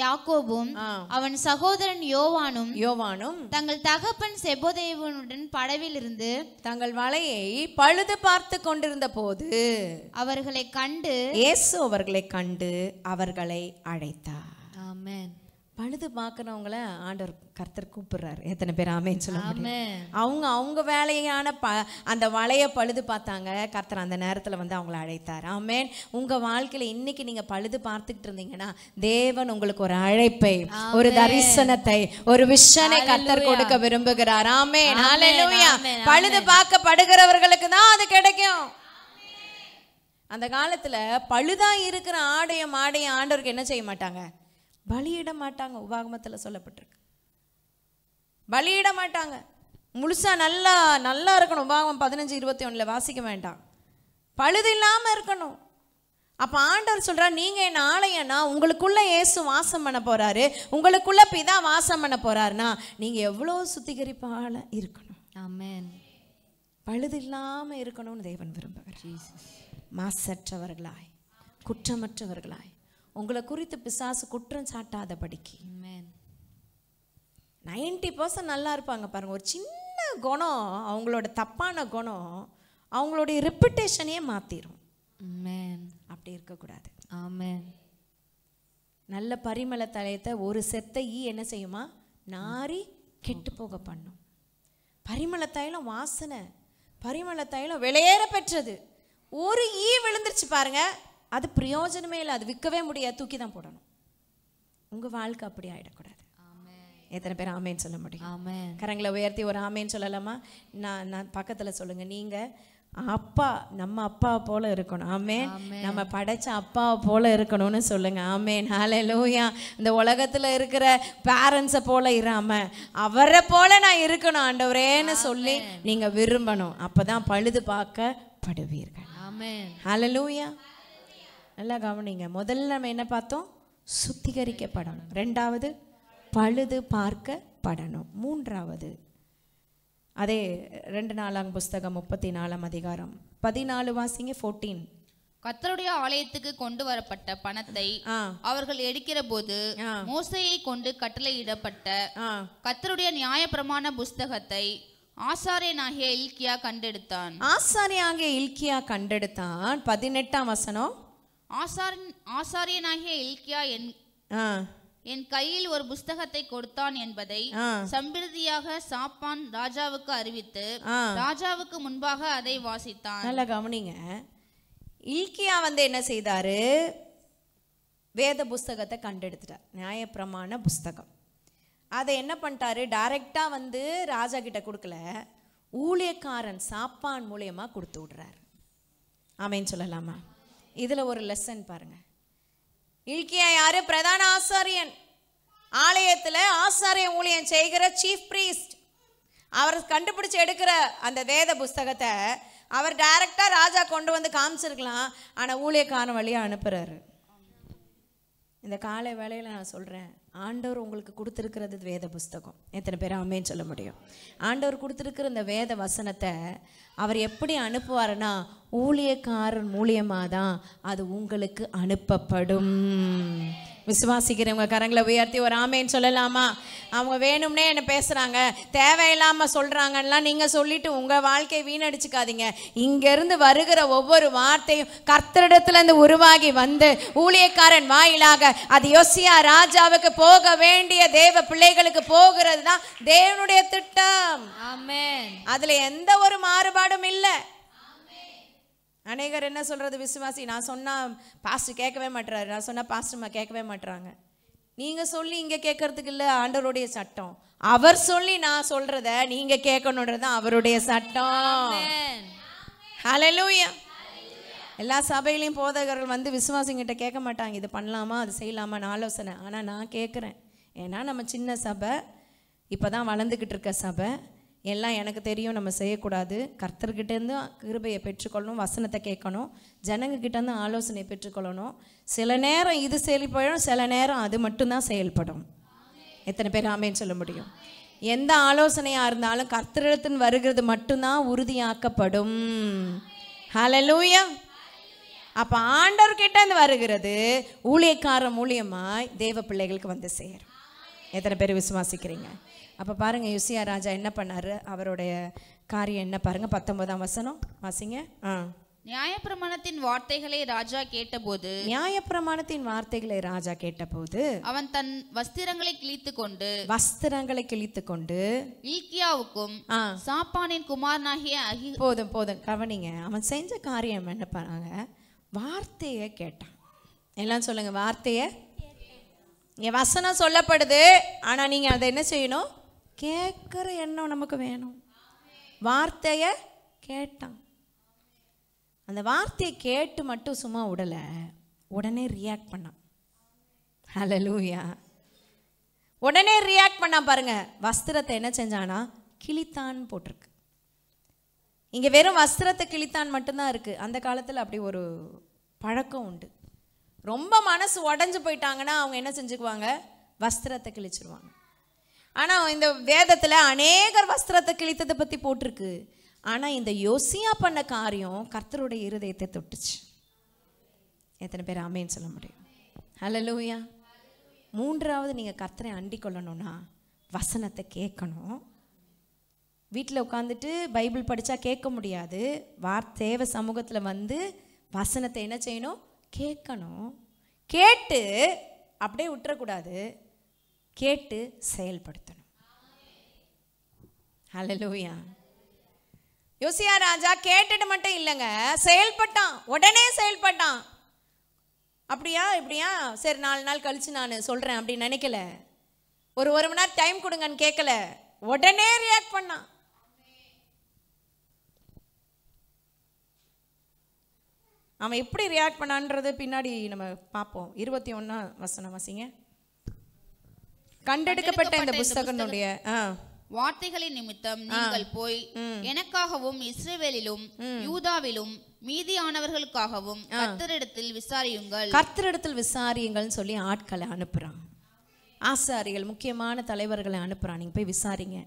யாக்கோபும் அவன் சகோதரன் யோவானும் தங்கள் தகப்பன் செபெதேயுவுடன் படவில் இருந்து தங்கள் வலையை பழுது பார்த்து கொண்டிருந்த போது இயேசு அவர்களை கண்டு அவர்களை அழைத்தார். ஆமென். பழுது பார்க்கறவங்கள ஆண்டவர் கர்த்தர் கூப்பிடுறாரு. எத்தனை பேர் ஆமேன்னு சொல்ல முடியும்? அவங்க வேலையான அந்த வலையை பழுது பார்த்தாங்க. கர்த்தர் அந்த நேரத்தில் அவங்கள அழைத்தார். ஆமேன். உங்க வாழ்க்கையில இன்னைக்கு நீங்க பழுது பார்த்துக்கிட்டு இருந்தீங்கன்னா தேவன் உங்களுக்கு ஒரு அழைப்பை, ஒரு தரிசனத்தை, ஒரு விஷனை கர்த்தர் கொடுக்க விரும்புகிறார். ஆமேன். ஹல்லேலூயா. பழுது பார்க்கப்படுகிறவர்களுக்கு தான் அது கிடைக்கும். அந்த காலத்துல பழுதா இருக்கிற ஆடையும் ஆண்டவருக்கு என்ன செய்ய மாட்டாங்க? பலியிட மாட்டாங்க. உபாகமத்தில் சொல்லப்பட்டிருக்கு, பலியிட மாட்டாங்க. முழுசா நல்லா இருக்கணும். உபாகமம் 15:21 வாசிக்க வேண்டாம். பழுது இல்லாம இருக்கணும். அப்ப ஆண்டவர் சொல்றார், நீங்க என் ஆலயம்னா உங்களுக்குள்ள இயேசு வாசம் பண்ண போறாரு, உங்களுக்குள்ள பிதா வாசம் பண்ண போறாருன்னா நீங்க எவ்வளவு சுத்திகரிப்பால இருக்கணும். ஆமென். பழுது இல்லாம இருக்கணும்னு தேவன் விரும்புகிறார். மாசற்றவர்களாய், குற்றமற்றவர்களாய், உங்களை குறித்து பிசாசு குற்றம் சாட்டாதபடிக்கு. 90% நல்லா இருப்பாங்க பாருங்க. ஒரு சின்ன குணம், அவங்களோட தப்பான குணம் அவங்களுடைய ரெப்புடேஷனையே மாத்திரும். அப்படி இருக்கக்கூடாது. ஆமென். நல்ல பரிமள தலையத்தை ஒரு செத்த ஈ என்ன செய்யுமா? நாரி கெட்டு போக பண்ணும். பரிமள தைலம் வாசனை, பரிமள தைலம் விலையேற பெற்றது. ஒரு ஈ விழுந்துருச்சு பாருங்க, அது பிரயோஜனமே இல்லை, அது விற்கவே முடியாது, தூக்கி தான் போடணும். உங்க வாழ்க்கை அப்படி ஆயிடக்கூடாது. எத்தனை பேர் ஆமேன்னு சொல்ல முடியும்? ஆமென். கரங்களை உயர்த்தி ஒரு ஆமேன்னு சொல்லலாமா? நான் பக்கத்துல சொல்லுங்க. நீங்க அப்பா, நம்ம அப்பா போல இருக்கணும். ஆமென். நம்ம படைச்ச அப்பா போல இருக்கணும்னு சொல்லுங்க. ஆமென். ஹல்லேலூயா. இந்த உலகத்துல இருக்கிற பேரண்ட்ஸை போல இராம அவரை போல நான் இருக்கணும் ஆண்டவரேன்னு சொல்லி நீங்க விரும்பணும். அப்பதான் பழுது பார்க்கப்படுவீர்கள். ஆமென். ஹல்லேலூயா. நல்லா கவனிங்க. முதல்ல நம்ம என்ன பார்த்தோம்? சுத்திகரிக்கப்படணும். 2வது பழுது பார்க்கப்படணும். 3வது அதே 2 நாளாம் புஸ்தகம் 34 அதிகாரம் 14 வாசிங்க. 14. கர்த்தருடைய ஆலயத்துக்கு கொண்டு வரப்பட்ட பணத்தை அவர்கள் எடுக்கிற போது மோசேயை கொண்டு கட்டளையிடப்பட்ட கர்த்தருடைய நியாயப்பிரமாண புஸ்தகத்தை ஆசாரியனாகிய இல்க்கியா கண்டெடுத்தான். ஆசாரியனாகிய இல்க்கியா கண்டெடுத்தான். 18ஆம் வசனம். ஆசாரியனாகிய இல்க்கியா என் கையில் ஒரு புஸ்தகத்தை கொடுத்தான் என்பதை சம்பிரதியாக சாப்பான் ராஜாவுக்கு அறிவித்து ராஜாவுக்கு முன்பாக அதை வாசித்தான். நல்லா கவனிங்க. இல்கியா என்ன செய்தாரு? வேத புஸ்தகத்தை கண்டெடுத்துட்டார், நியாயப்பிரமாண புஸ்தகம். அதை என்ன பண்ணிட்டாரு? டைரக்டா ராஜா கிட்ட கொடுக்கல, ஊழியக்காரன் சாப்பான் மூலியமா கொடுத்து விடுறாரு. ஆமேன்னு சொல்லலாமா? இதுல ஒரு லெசன் பாருங்க. இல்கியா யாரு? பிரதான ஆசாரியன், ஆலயத்துல ஆசாரிய ஊழியம் செய்கிற சீஃப் பிரீஸ்ட். அவர் கண்டுபிடிச்சு எடுக்கிற அந்த வேத புஸ்தகத்தை அவர் டைரக்டா ராஜா கொண்டு காமிச்சிருக்கலாம், ஆனா ஊழியக்காரன் வழியா அனுப்புறாரு. இந்த காலை வேளையில நான் சொல்றேன், ஆண்டவர் உங்களுக்கு கொடுத்துருக்கிறது வேத புஸ்தகம். எத்தனை பேர் ஆமேன்னு சொல்ல முடியும்? ஆண்டவர் கொடுத்துருக்கிற இந்த வேத வசனத்தை அவர் எப்படி அனுப்புவாருன்னா, ஊழியக்காரன் மூலியமாக தான் அது உங்களுக்கு அனுப்பப்படும். விசுவாசிக்கிறவங்க கரங்களை உயர்த்தி ஒரு ஆமேன்னு சொல்லலாமா? அவங்க வேணும்னே என்ன பேசுகிறாங்க, தேவையில்லாமல் சொல்கிறாங்கலாம் நீங்கள் சொல்லிட்டு உங்கள் வாழ்க்கையை வீணடிச்சுக்காதீங்க. இங்கேருந்து வருகிற ஒவ்வொரு வார்த்தையும் கர்த்தரிடத்துலேருந்து உருவாகி ஊழியக்காரன் வாயிலாக அது யோசியா ராஜாவுக்கு போக வேண்டிய தேவ பிள்ளைகளுக்கு போகிறது தான் தேவனுடைய திட்டம். ஆமென். அதில் எந்த ஒரு மாறுபாடும் இல்லை. அநேகர் என்ன சொல்றது, விசுவாசி நான் சொன்னா பாஸ்டர் கேட்கவே மாட்டுறாரு, நான் சொன்னா பாஸ்டர்மா கேட்கவே மாட்டுறாங்க. நீங்க சொல்லி இங்க கேட்கறதுக்கு இல்லை, ஆண்டவருடைய சட்டம். அவர் சொல்லி நான் சொல்றத நீங்க கேட்கணுன்றது அவருடைய சட்டம். ஹல்லேலூயா. எல்லா சபையிலையும் போதகர்கள் விசுவாசிங்கிட்ட கேட்க மாட்டாங்க, இது பண்ணலாமா அது செய்யலாமான்னு ஆலோசனை. ஆனால் நான் கேட்குறேன். ஏன்னா நம்ம சின்ன சபை, இப்போதான் வளர்ந்துக்கிட்டு இருக்க சபை, எல்லாம் எனக்கு தெரியும் நம்ம செய்யக்கூடாது. கர்த்தர்கிட்டேருந்து கிருபையை பெற்றுக்கொள்ளணும், வசனத்தை கேட்கணும், ஜனங்கக்கிட்டேருந்து ஆலோசனை பெற்றுக்கொள்ளணும். சில நேரம் இது செயல்படும், சில நேரம் அது மட்டும்தான் செயல்படும். எத்தனை பேர் ஆமேன்னு சொல்ல முடியும்? எந்த ஆலோசனையாக இருந்தாலும் கர்த்தரிடத்தின் வருகிறது மட்டும்தான் உறுதியாக்கப்படும். ஹல்லேலூயா. அப்போ ஆண்டவர்கிட்ட இருந்து வருகிறது ஊழியக்காரன் மூலியமாய் தேவ பிள்ளைகளுக்கு சேரும். எத்தனை பேர் விசுவாசிக்கிறீங்க? அப்போ பாருங்க, யோசியா ராஜா என்ன பண்ணாரு, அவருடைய காரியம் என்ன பாருங்க. 19ஆம் வசனம் வாசிங்க. நியாயப்பிரமாணத்தின் வார்த்தைகளை ராஜா கேட்டபோது, நியாயப்பிரமாணத்தின் வார்த்தைகளை ராஜா கேட்டபோது அவன் தன் வஸ்திரங்களை கிழித்து கொண்டு இல்கியாவுக்கும் சாப்பானின் குமாரனாகிய போதும் கவனிங்க. அவன் செஞ்ச காரியம் என்ன பண்ணாங்க? வார்த்தையை கேட்டான். எல்லாம் சொல்லுங்க, வார்த்தையை. இங்க வசனம் சொல்லப்படுது, ஆனா நீங்க அதை என்ன செய்யணும்? கேட்கிற எண்ணம் நமக்கு வேணும். வார்த்தையை கேட்டான். அந்த வார்த்தையை கேட்டு மட்டும் சும்மா விடல, உடனே ரியாக்ட் பண்ணான். ஹல்லேலூயா. உடனே ரியாக்ட் பண்ணா பாருங்க. வஸ்திரத்தை என்ன செஞ்சானா? கிழித்தான் போட்டிருக்கு. இங்க வெறும் வஸ்திரத்தை கிழித்தான் மட்டும்தான் இருக்கு. அந்த காலத்துல அப்படி ஒரு பழக்கம் உண்டு. ரொம்ப மனசு உடஞ்சு போயிட்டாங்கன்னா அவங்க என்ன செஞ்சுக்குவாங்க? வஸ்திரத்தை கிழிச்சிருவாங்க. ஆனால் இந்த வேதத்தில் அநேகர் வஸ்திரத்தை கிழித்ததை பற்றி போட்டிருக்கு. ஆனால் இந்த யோசியா பண்ண காரியம் கர்த்தருடைய இருதயத்தை தொட்டுச்சு. எத்தனை பேர் ஆமேன்னு சொல்ல முடியும்? ஹல்லேலூயா. மூன்றாவது, நீங்கள் கர்த்தரை அண்டிக் கொள்ளணும்னா வசனத்தை கேட்கணும். வீட்டில் உட்காந்துட்டு பைபிள் படித்தா கேட்க முடியாது. தேவ சமூகத்தில் வசனத்தை என்ன செய்யணும்? கேட்கணும். கேட்டு அப்படியே விட்டுறக்கூடாது, கேட்டு செயல்படுத்தணும். ஹல்லேலூயா. யோசியா ராஜா கேட்டுட்டு மட்டும் இல்லைங்க, செயல்பட்டான். உடனே செயல்பட்டான். அப்படியா இப்படியா, சரி 4 நாள் கழிச்சு நான் சொல்றேன் அப்படின்னு நினைக்கல. ஒரு மணி நேரம் டைம் கொடுங்கன்னு கேட்கல, உடனே ரியாக்ட் பண்ணான். அவன் எப்படி ரியாக்ட் பண்ணான்றது பின்னாடி நம்ம பார்ப்போம். 21ஆம் வசனம் வாசிங்க. கண்டெடுக்கப்பட்ட இந்த புஸ்தகனுடைய வார்த்தைகளின் நிமித்தம் நீங்கள் போய் எனக்காகவும் இஸ்ரவேலிலும் யூதாவிலும் மீதியானவர்களுக்காகவும் கர்த்தரிடத்தில் விசாரியுங்கள். கர்த்தரிடத்தில் விசாரியுங்கள்னு சொல்லி ஆட்களை அனுப்புறான். ஆசாரிகள், முக்கியமான தலைவர்களை அனுப்புறான். நீங்க போய் விசாரிங்க.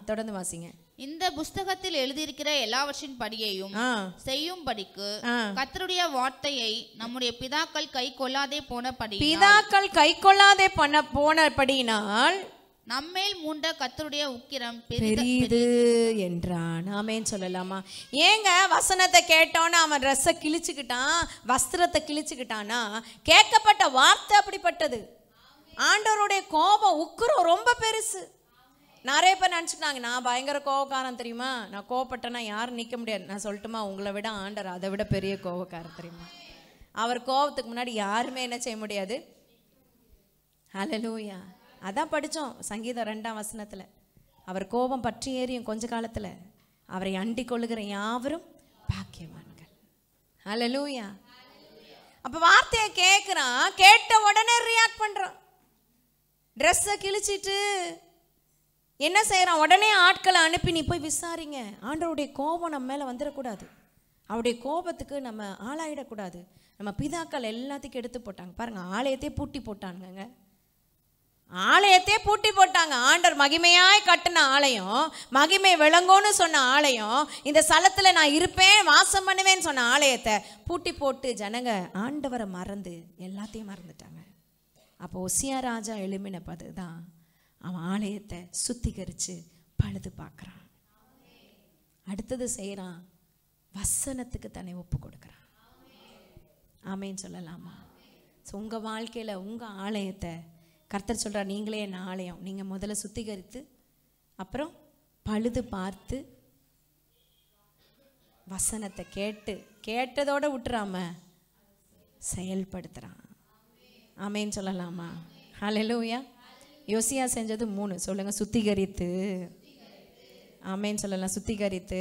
தொடர்ந்து வாசிங்க. இந்த புஸ்தகத்தில் எழுதியிருக்கிற எல்லாவற்றின் படியையும் செய்யும்படிக்கு கர்த்தருடைய வார்த்தையை நம்முடைய பிதாக்கள் கை கொள்ளாதே போனபடியினால் நம்மேல் மூண்ட கர்த்தருடைய உக்கிரம் பெரிது என்றான். ஆமென் சொல்லலாமா? ஏங்க வசனத்தை கேட்டோன்னு அவன் ட்ரெஸ்ஸை கிழிச்சுக்கிட்டான், வஸ்திரத்தை கிழிச்சுக்கிட்டானா? கேட்கப்பட்ட வார்த்தை அப்படிப்பட்டது. ஆண்டவருடைய கோபம் உக்கிரம் ரொம்ப பெருசு. நிறைய பேர் நினச்சிக்கிட்டாங்க நான் பயங்கர கோபக்காரன் தெரியுமா, நான் கோவப்பட்டேன்னா யாரும் நிற்க முடியாது. நான் சொல்லட்டுமா, உங்களை விட ஆண்டவர் அதை விட பெரிய கோபக்காரன் தெரியுமா. அவர் கோபத்துக்கு முன்னாடி யாருமே என்ன செய்ய முடியாது. ஹல்லேலூயா. அதான் படித்தோம் சங்கீதம் 2ஆம் வசனத்தில், அவர் கோபம் பற்றி ஏறியும் கொஞ்ச காலத்தில் அவரை அண்டிக் கொள்ளுகிற யாவரும் பாக்கியவான்கள். ஹல்லேலூயா. அப்போ வார்த்தையை கேட்குறான், கேட்ட உடனே ரியாக்ட் பண்ணுறான். ட்ரெஸ்ஸை கிழிச்சிட்டு என்ன செய்கிறான், உடனே ஆட்களை அனுப்பி நீ போய் விசாரிங்க. ஆண்டவருடைய கோபம் நம்ம மேலே வந்துடக்கூடாது, அவருடைய கோபத்துக்கு நம்ம ஆளாயிடக்கூடாது. நம்ம பிதாக்கள் எல்லாத்துக்கும் எடுத்து போட்டாங்க பாருங்கள், ஆலயத்தையே பூட்டி போட்டானுங்க. ஆலயத்தையே பூட்டி போட்டாங்க. ஆண்டவர் மகிமையாய் கட்டின ஆலயம், மகிமை விளங்கும்னு சொன்ன ஆலயம், இந்த ஸ்தலத்தில் நான் இருப்பேன் வாசம் பண்ணுவேன்னு சொன்ன ஆலயத்தை பூட்டி போட்டு ஜனங்க ஆண்டவரை மறந்து எல்லாத்தையும் மறந்துட்டாங்க. அப்போ ஒசியா ராஜா எழுமினப்பது தான் அவன் ஆலயத்தை சுத்திகரித்து பழுது பார்க்குறான். அடுத்தது செய்கிறான், வசனத்துக்கு தன்னை ஒப்பு கொடுக்குறான். ஆமேன்னு சொல்லலாமா? ஸோ உங்கள் வாழ்க்கையில் உங்கள் ஆலயத்தை கர்த்தர் சொல்கிறார், நீங்களே என் ஆலயம், நீங்கள் முதல்ல சுத்திகரித்து அப்புறம் பழுது பார்த்து வசனத்தை கேட்டதோடு விட்டுறாம செயல்படுத்துகிறான். ஆமேன்னு சொல்லலாமா? ஹல்லேலூயா. யோசியா செஞ்சது 3 சொல்லுங்கள். சுத்திகரித்து, ஆமேன்னு சொல்லலாம், சுத்திகரித்து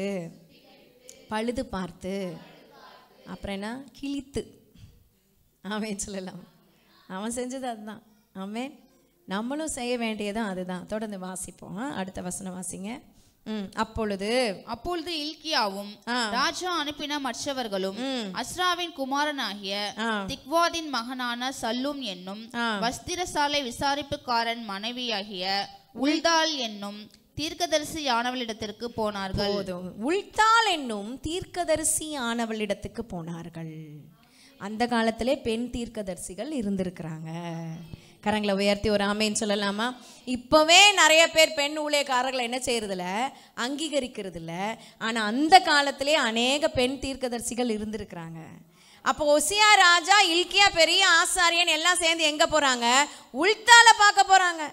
பழுது பார்த்து அப்புறம் என்ன, கிழித்து. ஆமேன்னு சொல்லலாம். அவன் செஞ்சது அதுதான். ஆமேன். நம்மளும் செய்ய வேண்டியதும் அதுதான். தொடர்ந்து வாசிப்போம். அடுத்த வசனம் வாசிங்க. அப்பொழுது இல்க்கியாவும் ராஜா அனுப்பின மற்றவர்களும் அஸ்ராவின் குமாரனாகிய திக்வாதின் மகனான சல்லூம் என்னும் வஸ்திரசாலை விசாரிப்புக்காரன் மனைவியாகிய உல்தாள் என்னும் தீர்க்கதரிசி ஆனவளிடத்திற்கு போனார்கள். உல்தாள் என்னும் தீர்க்கதரிசி ஆனவளிடத்துக்கு போனார்கள். அந்த காலத்திலே பெண் தீர்க்கதரிசிகள் இருந்திருக்கிறாங்க. கரங்களை உயர்த்தி ஒரு ஆமேன்னு சொல்லலாமா? இப்போவே நிறைய பேர் பெண் ஊழியக்காரர்களை என்ன செய்யறதில்ல, அங்கீகரிக்கிறதில்ல. ஆனால் அந்த காலத்திலே அநேக பெண் தீர்க்கதரிசிகள் இருந்திருக்கிறாங்க. அப்போ ஒசியா ராஜா, இல்க்கியா பெரிய ஆசாரியன் எல்லாம் சேர்ந்து எங்கே போகிறாங்க, உல்தால பார்க்க போகிறாங்க.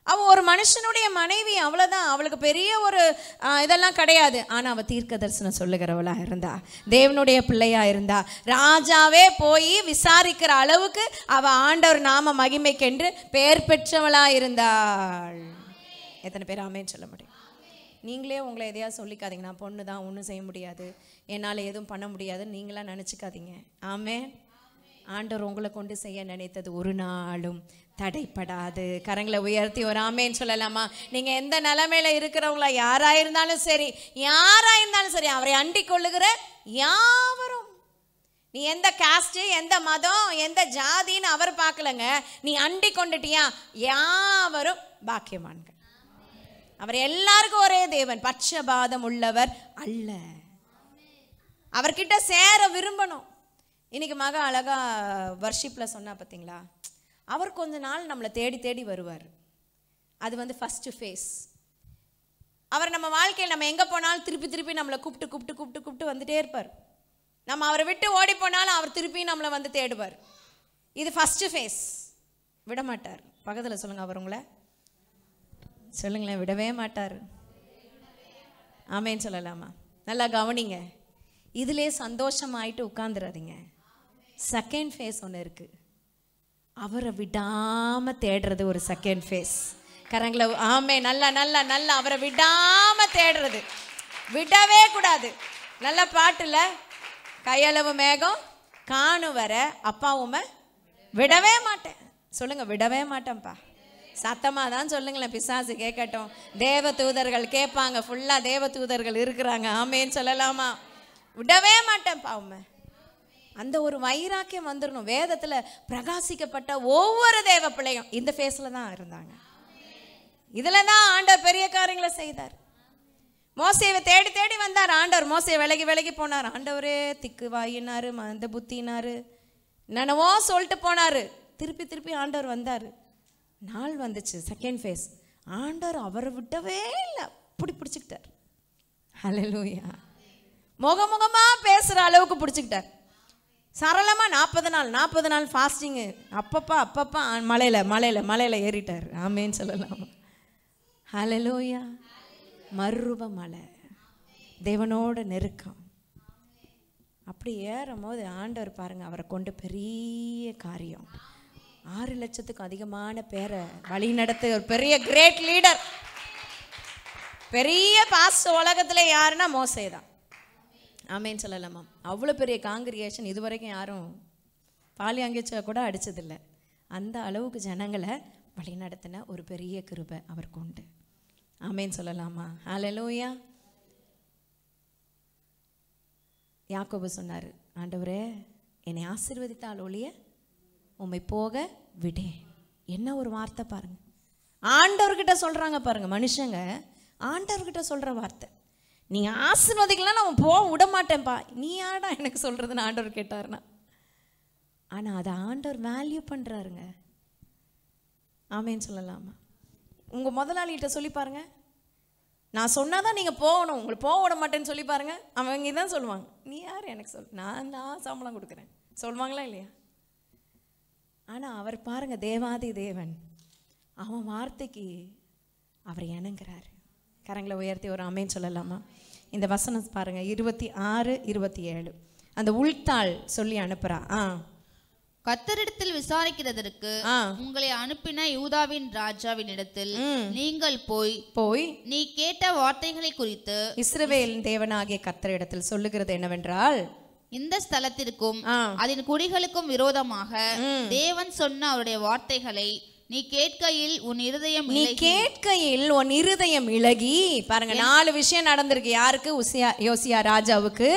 அவள் ஒரு மனுஷனுடைய மனைவி, அவ்வளோதான். அவளுக்கு பெரிய ஒரு இதெல்லாம் கிடையாது. ஆனால் அவள் தீர்க்க தரிசனம் சொல்லுகிறவளாக இருந்தா, தேவனுடைய பிள்ளையாக இருந்தா, ராஜாவே போய் விசாரிக்கிற அளவுக்கு அவள் ஆண்டவர் நாம மகிமைக்கென்று பெயர் பெற்றவளாக இருந்தாள். எத்தனை பேர் ஆமேன்னு சொல்ல முடியும்? நீங்களே உங்களை எதையாவது சொல்லிக்காதீங்க, நான் பொண்ணு தான், ஒன்றும் செய்ய முடியாது, என்னால் எதுவும் பண்ண முடியாதுன்னு நீங்களாம் நினச்சிக்காதீங்க. ஆமேன். ஆண்டவர் உங்களை கொண்டு செய்ய நினைத்தது ஒரு நாளும் தடைப்படாது. கரங்களை உயர்த்தி ஒரு ஆமேன்னு சொல்லலாமா? நீங்கள் எந்த நிலைமையில இருக்கிறவங்களா யாராயிருந்தாலும் சரி, அவரை அண்டிக் கொள்ளுகிற யாவரும், நீ எந்த காஸ்ட், எந்த மதம், எந்த ஜாதின்னு அவர் பார்க்கலங்க. நீ அண்டிக் கொண்டுட்டியா, யாவரும் பாக்கியவான்கள். அவர் எல்லாருக்கும் ஒரே தேவன், பட்சபாதம் உள்ளவர் அல்ல. அவர்கிட்ட சேர விரும்பணும். இன்னைக்கு மக அழகா வர்ஷிப்பில் சொன்னா பார்த்தீங்களா, அவர் கொஞ்ச நாள் நம்மளை தேடி தேடி வருவார். அது ஃபஸ்ட்டு ஃபேஸ். அவர் நம்ம வாழ்க்கையில் நம்ம எங்கே போனாலும் திருப்பி திருப்பி நம்மளை கூப்பிட்டு வந்துட்டே இருப்பார். நம்ம அவரை விட்டு ஓடி போனாலும் அவர் திருப்பி நம்மளை தேடுவார். இது ஃபஸ்ட்டு ஃபேஸ். விட மாட்டார். பக்கத்தில் சொல்லுங்க, அவர் உங்களை சொல்லுங்களேன், விடவே மாட்டார். ஆமேன்னு சொல்லலாமா? நல்லா கவனிங்க. இதிலே சந்தோஷமாயிட்டு உட்காந்துடாதீங்க. செகண்ட் ஃபேஸ் ஒன்று இருக்குது, அவரை விடாம தேடுறது. ஒரு செகண்ட் ஃபேஸ். கரங்களை ஆமே, நல்லா நல்லா நல்லா அவரை விடாம தேடுறது, விடவே கூடாது. நல்ல பாட்டுல, கையளவு மேகம் காணும் வர அப்பாவுமே விடவே மாட்டேன். சொல்லுங்க, விடவே மாட்டேன்ப்பா. சத்தமாக தான் சொல்லுங்களேன், பிசாசு கேட்கட்டும். தேவ தூதர்கள் கேட்பாங்க, ஃபுல்லாக தேவ தூதர்கள் இருக்கிறாங்க. ஆமேன்னு சொல்லலாமா? விடவே மாட்டேன்ப்பா உண்மை. அந்த ஒரு வைராக்கியம் வந்துடணும். வேதத்தில் பிரகாசிக்கப்பட்ட ஒவ்வொரு தேவ பிள்ளையும் இந்த ஃபேஸில் தான் இருந்தாங்க. இதில் தான் ஆண்டவர் பெரிய காரியங்களை செய்தார். மோசேவை தேடி தேடி வந்தார் ஆண்டவர். மோசே விலகி விலகி போனார். ஆண்டவரே திக்கு வாயினார், மந்த புத்தினார், என்னென்னவோ சொல்லிட்டு போனார். திருப்பி திருப்பி ஆண்டவர் வந்தார். நாள் வந்துச்சு, செகண்ட் ஃபேஸ். ஆண்டவர் அவரை விட்டவே இல்லை, அப்படி பிடிச்சிக்கிட்டார். ஹல்லேலூயா. முகமுகமாக பேசுகிற அளவுக்கு பிடிச்சிக்கிட்டார். சரளமாக 40 நாள் ஃபாஸ்டிங்கு. அப்பப்பா மலையில் ஏறிட்டார். ஆமேன்னு சொல்லலாம். ஹல்லேலூயா. மறுரூப மலை, தேவனோட நெருக்கம். அப்படி ஏறும் போது ஆண்டவர் பாருங்க, அவரை கொண்டு பெரிய காரியம், 6 லட்சத்துக்கும் அதிகமான பேரை வழி நடத்த ஒரு பெரிய கிரேட் லீடர், பெரிய பாஸ் உலகத்தில் யாருன்னா மோசே தான். ஆமேன்னு சொல்லலாமா. அவ்வளோ பெரிய காங்கிரிகேஷன், இது வரைக்கும் யாரும் பாலியாங்கிச்ச கூட அடித்ததில்லை. அந்த அளவுக்கு ஜனங்களை வழி நடத்தின ஒரு பெரிய கிருபை அவர் கொண்டு. ஆமேன்னு சொல்லலாமா. ஹல்லேலூயா. யாக்கோபு சொன்னார், ஆண்டவரே என்னை ஆசீர்வதித்தால் ஒழிய உம்மை போக விடேன். என்ன ஒரு வார்த்தை பாருங்க, ஆண்டவர்கிட்ட சொல்கிறாங்க பாருங்க. மனுஷங்க ஆண்டவர்கிட்ட சொல்கிற வார்த்தை, நீங்கள் ஆசீர்வதிக்கலாம் நான் போக விட மாட்டேன்ப்பா. நீ யாடா எனக்கு சொல்கிறதுன்னு ஆண்டவர் கேட்டார்னா. ஆனால் அதை ஆண்டவர் வேல்யூ பண்ணுறாருங்க. ஆமேன்னு சொல்லலாமா. உங்கள் முதலாளிகிட்ட சொல்லி பாருங்க, நான் சொன்னால் தான் நீங்கள் போகணும், உங்களை போக விட மாட்டேன்னு சொல்லி பாருங்க. அவங்க இதான் சொல்லுவாங்க, நீ யார் எனக்கு சொல், நான் சம்பளம் கொடுக்குறேன் சொல்லுவாங்களா இல்லையா? ஆனால் அவர் பாருங்க, தேவாதி தேவன், அவன் வார்த்தைக்கு அவர் இணங்குறாரு. கரங்களை உயர்த்தி ஒரு ஆமேன்னு சொல்லலாமா. இந்த வசனம் பாருங்க, 26, 27 அந்த உள்தாள் சொல்லி அனுப்புறா. கர்த்தரிடத்தில் விசாரிக்கிறதற்கு உங்களை அனுப்பின யூதாவின் ராஜாவின் இடத்தில் நீங்கள் போய் நீ கேட்ட வார்த்தைகளை குறித்து இஸ்ரவேலின் தேவனாகிய கர்த்தரிடத்தில் சொல்லுகிறது என்னவென்றால், இந்த ஸ்தலத்திற்கும் அதன் குடிகளுக்கும் விரோதமாக தேவன் சொன்ன அவருடைய வார்த்தைகளை நீ கேட்கையில் உன் இருதயம் இளகி. பாருங்க, 4 விஷயம் நடந்திருக்கு. யாருக்கு? யோசியா ராஜாவுக்கு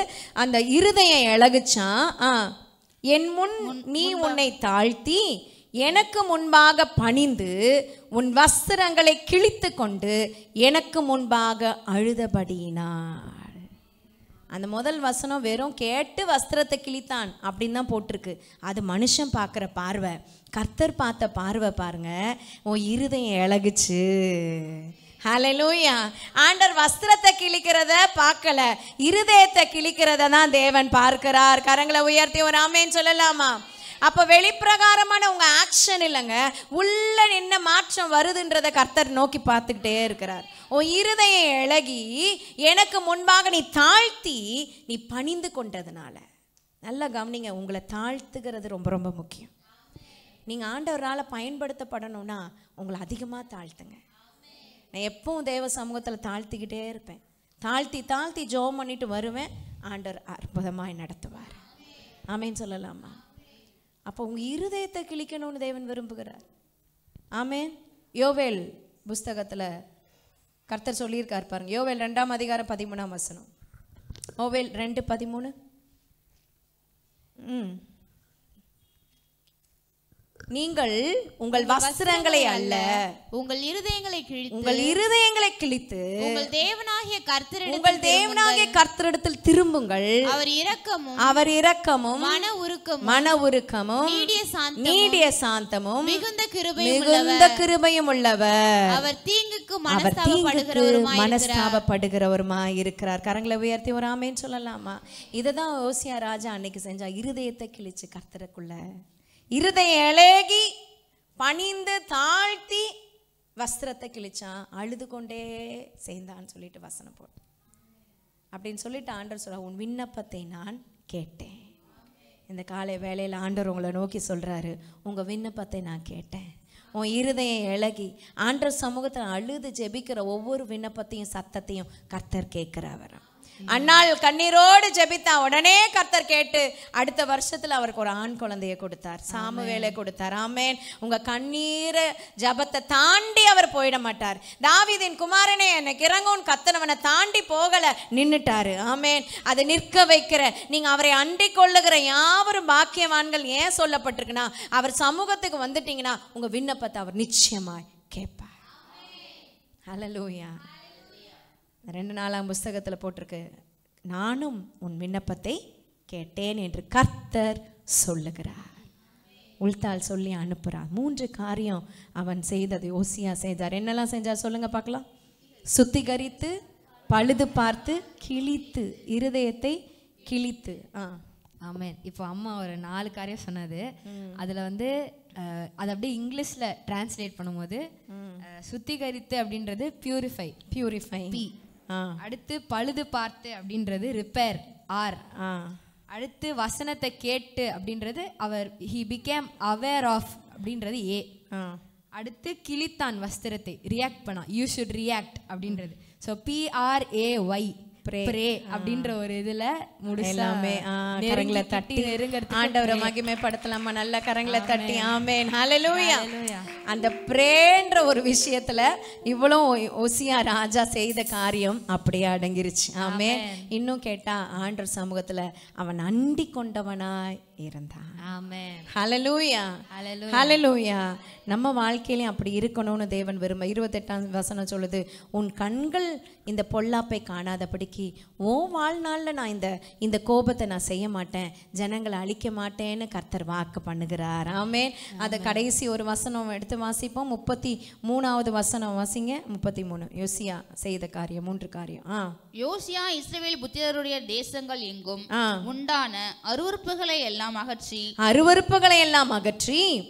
அந்த இருதயம் இளகுச்சான். என் முன் நீ உன்னை தாழ்த்தி எனக்கு முன்பாக பணிந்து உன் வஸ்திரங்களை கிழித்து கொண்டு எனக்கு முன்பாக அழுதபடியினாள். அந்த முதல் வசனம் வெறும் கேட்டு வஸ்திரத்தை கிழித்தான் அப்படின்னு தான் போட்டிருக்கு. அது மனுஷன் பார்க்குற பார்வை. கர்த்தர் பார்த்த பார்வை பாருங்க, உன் இருதயம் இளகுச்சு. ஹல்லேலூயா. ஆண்டவர் வஸ்திரத்தை கிழிக்கிறத பார்க்கல, இருதயத்தை கிழிக்கிறத தான் தேவன் பார்க்கிறார். கரங்களை உயர்த்தி ஒரு ஆமேன்னு சொல்லலாமா. அப்போ வெளிப்பிரகாரமான உங்க ஆக்ஷன் இல்லைங்க, உள்ள என்ன மாற்றம் வருதுன்றதை கர்த்தர் நோக்கி பார்த்துக்கிட்டே இருக்கிறார். உன் இருதயம் இளகி எனக்கு முன்பாக நீ தாழ்த்தி நீ பணிந்து கொண்டதுனால. நல்லா கவனிங்க, உங்களை தாழ்த்துகிறது ரொம்ப ரொம்ப முக்கியம். நீங்கள் ஆண்டவரால் பயன்படுத்தப்படணும்னா உங்களை அதிகமாக தாழ்த்துங்க. நான் எப்பவும் தேவ சமூகத்தில் தாழ்த்திக்கிட்டே இருப்பேன். தாழ்த்தி ஜெபம் பண்ணிட்டு வருவேன். ஆண்டவர் அற்புதமாய் நடத்துவார். ஆமேன்னு சொல்லலாமா. அப்போ உங்கள் இருதயத்தை கிழிக்கணும்னு தேவன் விரும்புகிறார். ஆமேன். யோவேல் புஸ்தகத்தில் கர்த்தர் சொல்லியிருக்கார் பாருங்க. யோவேல் 2ஆம் அதிகாரம் 13ஆம் வசனம். யோவேல் 2:13. நீங்கள் உங்கள் வஸ்திரங்களை அல்ல உங்கள் இருதயங்களை கிழித்து உங்கள் தேவனாகிய கர்த்தரிடத்தில் திரும்புங்கள். அவர் இரக்கமும் மன உருக்கமும் நீடிய சாந்தமும் மிகுந்த கிருபையும் உள்ளவர். அவர் தீங்குக்கு மனஸ்தாபப்படுகிறவருமாய் இருக்கிறார். கரங்களை உயர்த்தி ஒரு ஆமேன்னு சொல்லலாமா. இதுதான் யோசியா ராஜா அன்னைக்கு செஞ்சா. இருதயத்தை கிழிச்சு கர்த்தருக்குள்ள இருதயம் இளகி பணிந்து தாழ்த்தி வஸ்திரத்தை கிழிச்சான். அழுது கொண்டே செய்தான்னு சொல்லிட்டு வசனம் போடு அப்படின்னு சொல்லிட்டு ஆண்டவர் சொல்ல, உன் விண்ணப்பத்தை நான் கேட்டேன். இந்த காலை வேளையில் ஆண்டவர் உங்களை நோக்கி சொல்றாரு, உங்க விண்ணப்பத்தை நான் கேட்டேன். உன் இருதயம் இளகி ஆண்டவர் சமூகத்தில் அழுது ஜெபிக்கிற ஒவ்வொரு விண்ணப்பத்தையும் சத்தத்தையும் கர்த்தர் கேட்கிறவர். அன்னாள் கண்ணீரோடு ஜெபித்தா உடனே கர்த்தர் கேட்டு அடுத்த வருஷத்துல அவருக்கு ஒரு ஆண் குழந்தையை கொடுத்தார், சாமுவேலை கொடுத்தார். ஆமேன். உங்க கண்ணீரை ஜபத்தை தாண்டி அவர் போயிட மாட்டார். தாவீதின் குமாரனே எனக்கு இறங்கும் கத்தனவனை தாண்டி போகல, நின்னுட்டாரு. ஆமேன். அது நிற்க வைக்கிற நீங்க அவரை அண்டிக் கொள்ளுகிற யாவரும் பாக்கியவான்கள். ஏன் சொல்லப்பட்டிருக்குன்னா, அவர் சமூகத்துக்கு வந்துட்டீங்கன்னா உங்க விண்ணப்பத்தை அவர் நிச்சயமாய் கேட்பார். ஹல்லேலூயா. 2 புஸ்தகத்தில் போட்டிருக்கு, நானும் உன் விண்ணப்பத்தை கேட்டேன் என்று கர்த்தர் சொல்லுகிறார். உள்தாள் சொல்லி அனுப்புகிறார். 3 காரியம் அவன் செய்தது யோசியா செய்தார். என்னெல்லாம் செஞ்சார் சொல்லுங்க பார்க்கலாம். சுத்திகரித்து, பழுது பார்த்து, கிழித்து, இருதயத்தை கிழித்து. ஆமென். இப்போ அம்மா ஒரு 4 காரியம் சொன்னது. அதில் வந்து அது அப்படியே இங்கிலீஷில் டிரான்ஸ்லேட் பண்ணும்போது சுத்திகரித்து அப்படின்றது பியூரிஃபை பி. அடுத்து பழுது பார்த்து அப்படின்றது ரிப்பேர் ஆர். அடுத்து வசனத்தை கேட்டு அப்படின்றது அவர் ஹி பிகேம் அவேர் ஆஃப் அப்படின்றது ஏ. அடுத்து கிழித்தான் வஸ்திரத்தை ரியாக்ட் பண்ணா யூ ஷுட் ரியாக்ட் அப்படின்றது. ஸோ PRAY பிரே அப்படின்ற ஒரு இதுல முடிச்சாமே. கரங்களை தட்டி ஆண்டவரை மகிமைப்படுத்தலாமா? நல்ல கரங்களை தட்டி ஆமென் ஹல்லேலூயா. அந்த பிரேன்ற ஒரு விஷயத்துல இவ்வளவு ஓசியா ராஜா செய்த காரியம் அப்படியே அடங்கிருச்சு. ஆமென். இன்னும் கேட்டா ஆண்டவர் சமூகத்துல அவன் அண்டி கொண்டவனாய் இருந்தான். ஆமென் ஹல்லேலூயா ஹல்லேலூயா. நம்ம வாழ்க்கையிலும் அப்படி இருக்கணும்னு தேவன் விரும்ப. 28ஆம் வசனம் சொல்லுது, உன் கண்கள் இந்த பொல்லாப்பை காணாதபடிக்கு ஓ வாழ்நாளில் நான் இந்த கோபத்தை நான் செய்ய மாட்டேன், ஜனங்களை அழிக்க மாட்டேன்னு கர்த்தர் வாக்கு பண்ணுகிறார். ஆமென். அதை கடைசி ஒரு வசனம் எடுத்து வாசிப்போம். 33வது வசனம் வாசிங்க. 33 யோசியா செய்த காரியம் 3 காரியம். யோசியா இஸ்ரவேல் புத்திரருடைய தேசங்கள் எங்கும் உண்டான அருவருப்புகளை எல்லாம் அகற்றி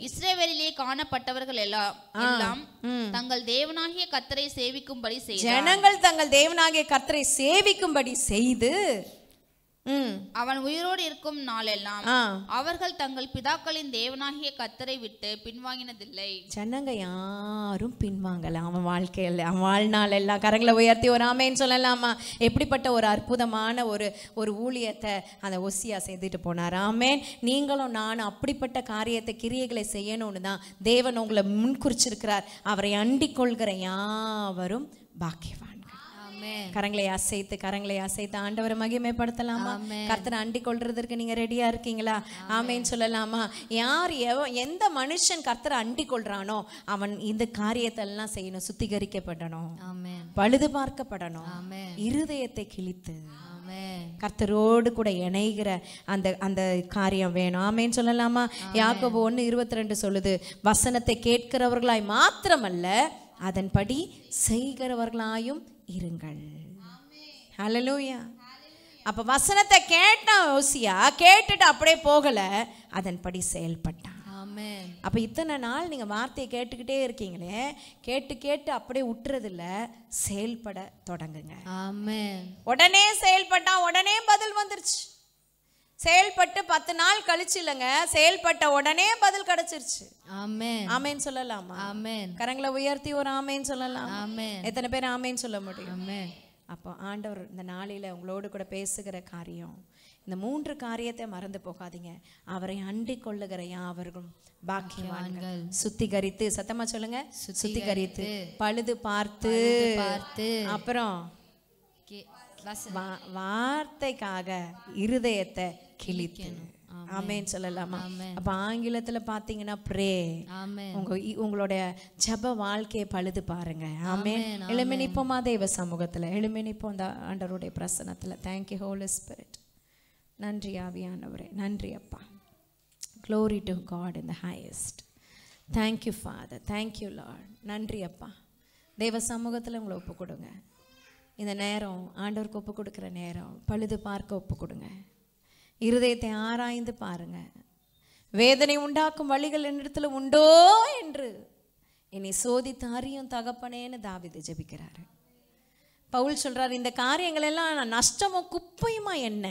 இஸ்ரவேலிலே காணப்பட்டவர்கள் எல்லாம் தங்கள் தேவனாகிய கர்த்தரை சேவிக்கும்படி செய்தார். ஜனங்கள் தங்கள் தேவனாகிய கர்த்தரை சேவிக்கும்படி செய்து அவன் உயிரோடு இருக்கும் நாளெல்லாம் அவர்கள் தங்கள் பிதாக்களின் தேவனாகிய கர்த்தரை விட்டு பின்வாங்கினதில்லை. ஜனங்க யாரும் பின்வாங்கல அவன் வாழ்க்கையில், அவன் வாழ்நாள் எல்லாம். கரங்களை உயர்த்தி ஒரு ஆமேன்னு சொல்லலாமா? எப்படிப்பட்ட ஒரு அற்புதமான ஒரு ஊழியத்தை அந்த ஓசியா செய்துட்டு போனார். ஆமேன். நீங்களும் நானும் அப்படிப்பட்ட காரியத்தை கிரியைகளை செய்யணும்னு தான் தேவன் உங்களை முன்குறிச்சிருக்கிறார். அவரை அண்டிக் கொள்கிற யாவரும் பாக்கியவான். கரங்களை அசைத்து ஆண்டவரை மகிமைப்படுத்தலாமா? கர்த்தரை அண்டிக் கொள்றதற்கு நீங்க ரெடியா இருக்கீங்களா? ஆமேன்னு சொல்லலாமா? எந்த மனுஷன் கர்த்தரை அண்டிக் கொள்றானோ அவன் இந்த காரியத்தை எல்லாம் செய்யணும். சுத்திகரிக்கப்படணும், பழுது பார்க்கப்படணும், இருதயத்தை கிழித்து கர்த்தரோடு கூட இணைகிற அந்த காரியம் வேணும். ஆமேன்னு சொல்லலாமா? யாக்கோபு 1:22 சொல்லுது, வசனத்தை கேட்கிறவர்களாய் மாத்திரமல்ல அதன்படி செய்கிறவர்களாயும் இருங்கள். ஹல்லேலூயா. அப்ப வசனத்தை கேட்டான் ஓசியா, கேட்டுட்டு அப்படியே போகல, அதன்படி செயல்பட்டான். அப்ப இத்தனை நாள் நீங்க வார்த்தையை கேட்டுக்கிட்டே இருக்கீங்களே, கேட்டு அப்படியே விட்டுறது இல்ல, செயல்பட தொடங்குங்க. உடனே செயல்பட்டா உடனே பதில் வந்துருச்சு. செயல்பட்டு 10 நாள் கழிச்சு இல்லைங்க, செயல்பட்ட உடனே பதில் கிடைச்சிருச்சு. ஆமேன் சொல்லலாமா? கரங்களை உயர்த்தி ஒரு ஆமேன் சொல்லலாம். எத்தனை பேர் ஆமேன் சொல்ல முடியும்? அப்போ ஆண்டவர் இந்த நாளில உங்களோடு கூட பேசுகிற காரியம், இந்த 3 காரியத்தை மறந்து போகாதீங்க. அவரை அண்டிக் கொள்ளுகிற யாவரும் பாக்கியவான்கள். சுத்திகரித்து, சத்தமா சொல்லுங்க, சுத்திகரித்து, பழுது பார்த்து, அப்புறம் வார்த்தைக்காக இருதயத்தை கிழித்து. ஆமேன் சொல்லலாமா? அப்ப ஆங்கிலத்துல பாத்தீங்கன்னா ப்ரே. உங்களுடைய ஜப வாழ்க்கையை பழுது பாருங்க. ஆமேன். எழுமி நிப்போமா தேவ சமூகத்துல? எழுமி நிப்போம் அந்த ஆண்டவருடைய பிரசன்னத்துல. Thank you Holi spirit. நன்றி ஆவியானவரே, நன்றி அப்பா. Glory to God in the highest. Thank you Father, thank you Lord. நன்றி அப்பா. தேவ சமூகத்துல உங்களை ஒப்பு கொடுங்க. இந்த நேரம் ஆண்டவருக்கு ஒப்பு கொடுக்குற நேரம். பழுது பார்க்க ஒப்பு கொடுங்க. இருதயத்தை ஆராய்ந்து பாருங்க. வேதனை உண்டாக்கும் வழிகள் என்னிடத்துல உண்டோ என்று என்னை சோதித்து அறியும் தகப்பனேன்னு தாவீது ஜெபிக்கிறாரு. பவுல் சொல்றாரு, இந்த காரியங்கள் எல்லாம் நஷ்டமும் குப்பையுமா என்ன?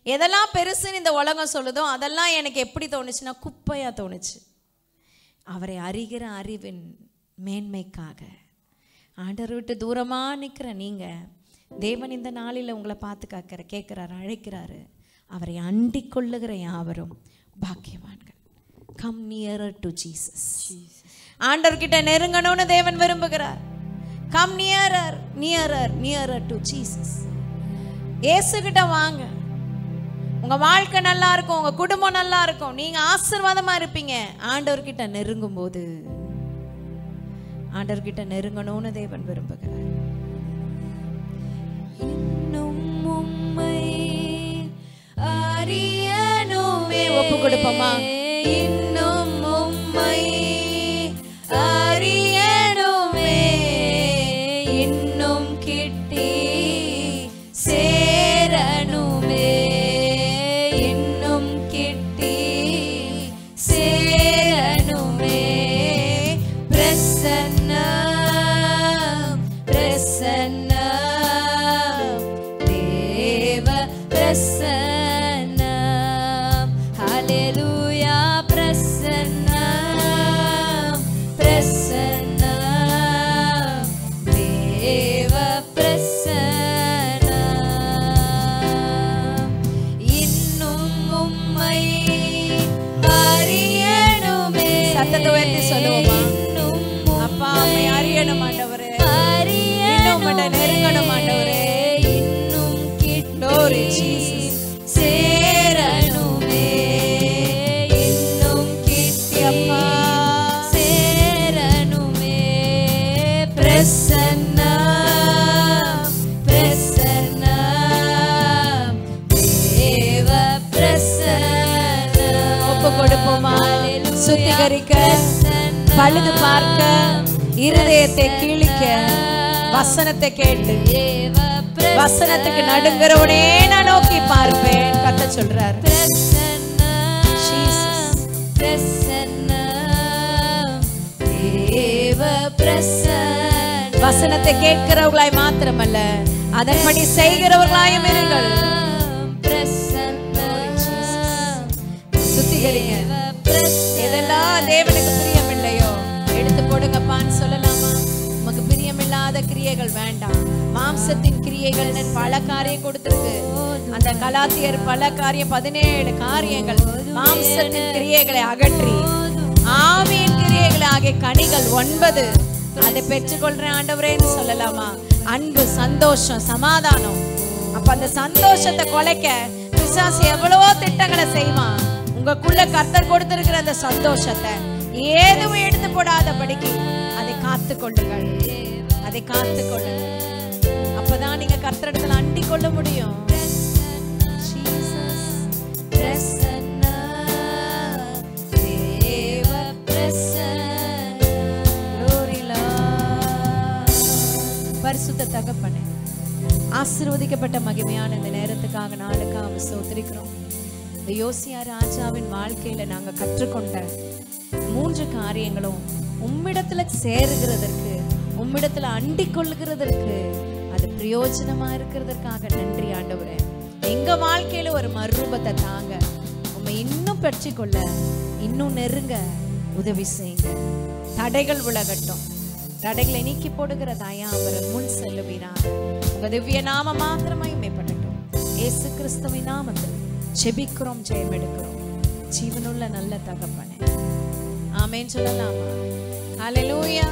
எதெல்லாம் பெருசுன்னு இந்த உலகம் சொல்லுதோ அதெல்லாம் எனக்கு எப்படி தோணுச்சுன்னா குப்பையா தோணுச்சு. அவரை அறிகிற அறிவின் மேன்மைக்காக ஆண்டவர் விட்டு தூரமா நிற்கிற நீங்க, தேவன் இந்த நாளில் உங்களை பார்த்து கேட்கிறாரு, அழைக்கிறாரு. அவரை அண்டிக் கொள்ளுகிற யாவரும் பாக்கியவான்கள். Come nearer to Jesus. ஆண்டவர்கிட்ட நெருங்கணும்னு தேவன் விரும்புகிறார். Come nearer nearer nearer to Jesus. இயேசுகிட்ட வாங்க. உங்க வாழ்க்கை நல்லா இருக்கும், உங்க குடும்பம் நல்லா இருக்கும், நீங்க ஆசீர்வாதமா இருப்பீங்க. ஆண்டவர்கிட்ட நெருங்கும் போது, ஆண்டவர்கிட்ட நெருங்கணும்னு தேவன் விரும்புகிறார். இன்னும் உம்மை அறியணுமே. ஒப்பு கொடுப்போமா? இன்னும் உம்மை அறியணுமே, இன்னும் கிட்டி சேரணுமே, அறியணும் ஆண்டவரே, இன்னும் உம்மிட நெருங்கணும் ஆண்டவரே, இன்னும் Glory Jesus. சேரணுமே, இன்னும் கிட்டியப்பா சேரணுமே. பிரசன்னா பிரசன்னா தேவ பிரசன்னா. ஒப்பு கொடுப்போமா? சுத்திகரிக்க, பழுது பார்க்க, இருதயத்தை கிழிக்க, வசனத்தை கேட்டு வசனத்துக்கு நடுங்கிறவனே நான் நோக்கி பார்ப்பேன் கத்த சொல்றாரு. வசனத்தை கேட்கிறவர்களாய் மாத்திரமல்ல, அதன்படி செய்கிறவர்களாயும் இருங்கள். சுத்திகரிங்க. எதெல்லாம் தேவனுக்கு பிரியமில்லையோ எடுத்து போடுங்கப்பான்னு சொல்லலாமா? உமக்கு பிரியமில்லாத கிரியைகள் வேண்டாம். மாம்சத்தின் கிரியைகள் பல காரியம் கொடுத்திருக்கு. அந்த கலாத்தியர் பல காரியம் 17 காரியங்கள் மாம்சத்தின் கிரியைகளை அகற்றி ஆவியின் கிரியைகளை ஆகிய கனிகள் 9 அதை பெற்றுக்கொள்றேன் ஆண்டவரேன்னு சொல்லலாமா? அன்பு, சந்தோஷம், சமாதானம். அப்ப அந்த சந்தோஷத்தை கொலைக்க பிசாசு எவ்வளவோ திட்டங்களை செய்வான். உங்களுக்குள்ள கர்த்தர் கொடுத்திருக்கிற அந்த சந்தோஷத்தை ஏதும் எடுத்து போடாதபடிக்கு அதை காத்து கொள்ளுங்கள், அதை காத்து கொள்ளுங்கள். அப்பதான் நீங்க கர்த்தரிடத்துல அண்டிக் கொள்ள முடியும். பரிசுத்த தகப்பனே, ஆசீர்வதிக்கப்பட்ட மகிமையான இந்த நேரத்துக்காக நாளுக்காக ஸ்தோத்திரிக்கிறோம். இந்த யோசியா ராஜாவின் வாழ்க்கையில நாங்க கற்றுக்கொண்ட 3 காரியங்களும் உம்மிடத்துல சேருகிறதற்கு, உம்மிடத்துல அண்டிக் கொள்ளுகிறதற்கு, அது பிரயோஜனமா இருக்கிறதற்காக நன்றி ஆண்டவரே. எங்க வாழ்க்கையில ஒரு மறுரூபத்தை தாங்க, உம்மை இன்னும் பெற்றுக்கொள்ள, இன்னும் நெருங்க உதவி செய்யுங்க. தடைகள் விலகட்டும், தடைகளை நீக்கி போடுகிற தயாபரன் முன் செல்லுவீராக. உங்க திவ்ய நாம மாத்திரமாய் மேம்படட்டும். இயேசு கிறிஸ்துவின் நாமத்தில் ஜெபிக்கிறோம், ஜெயம் எடுக்கிறோம். ஜீவனுள்ள நல்ல தகப்பனே, ஆமென் சொல்லலாமா? ஹல்லேலூயா.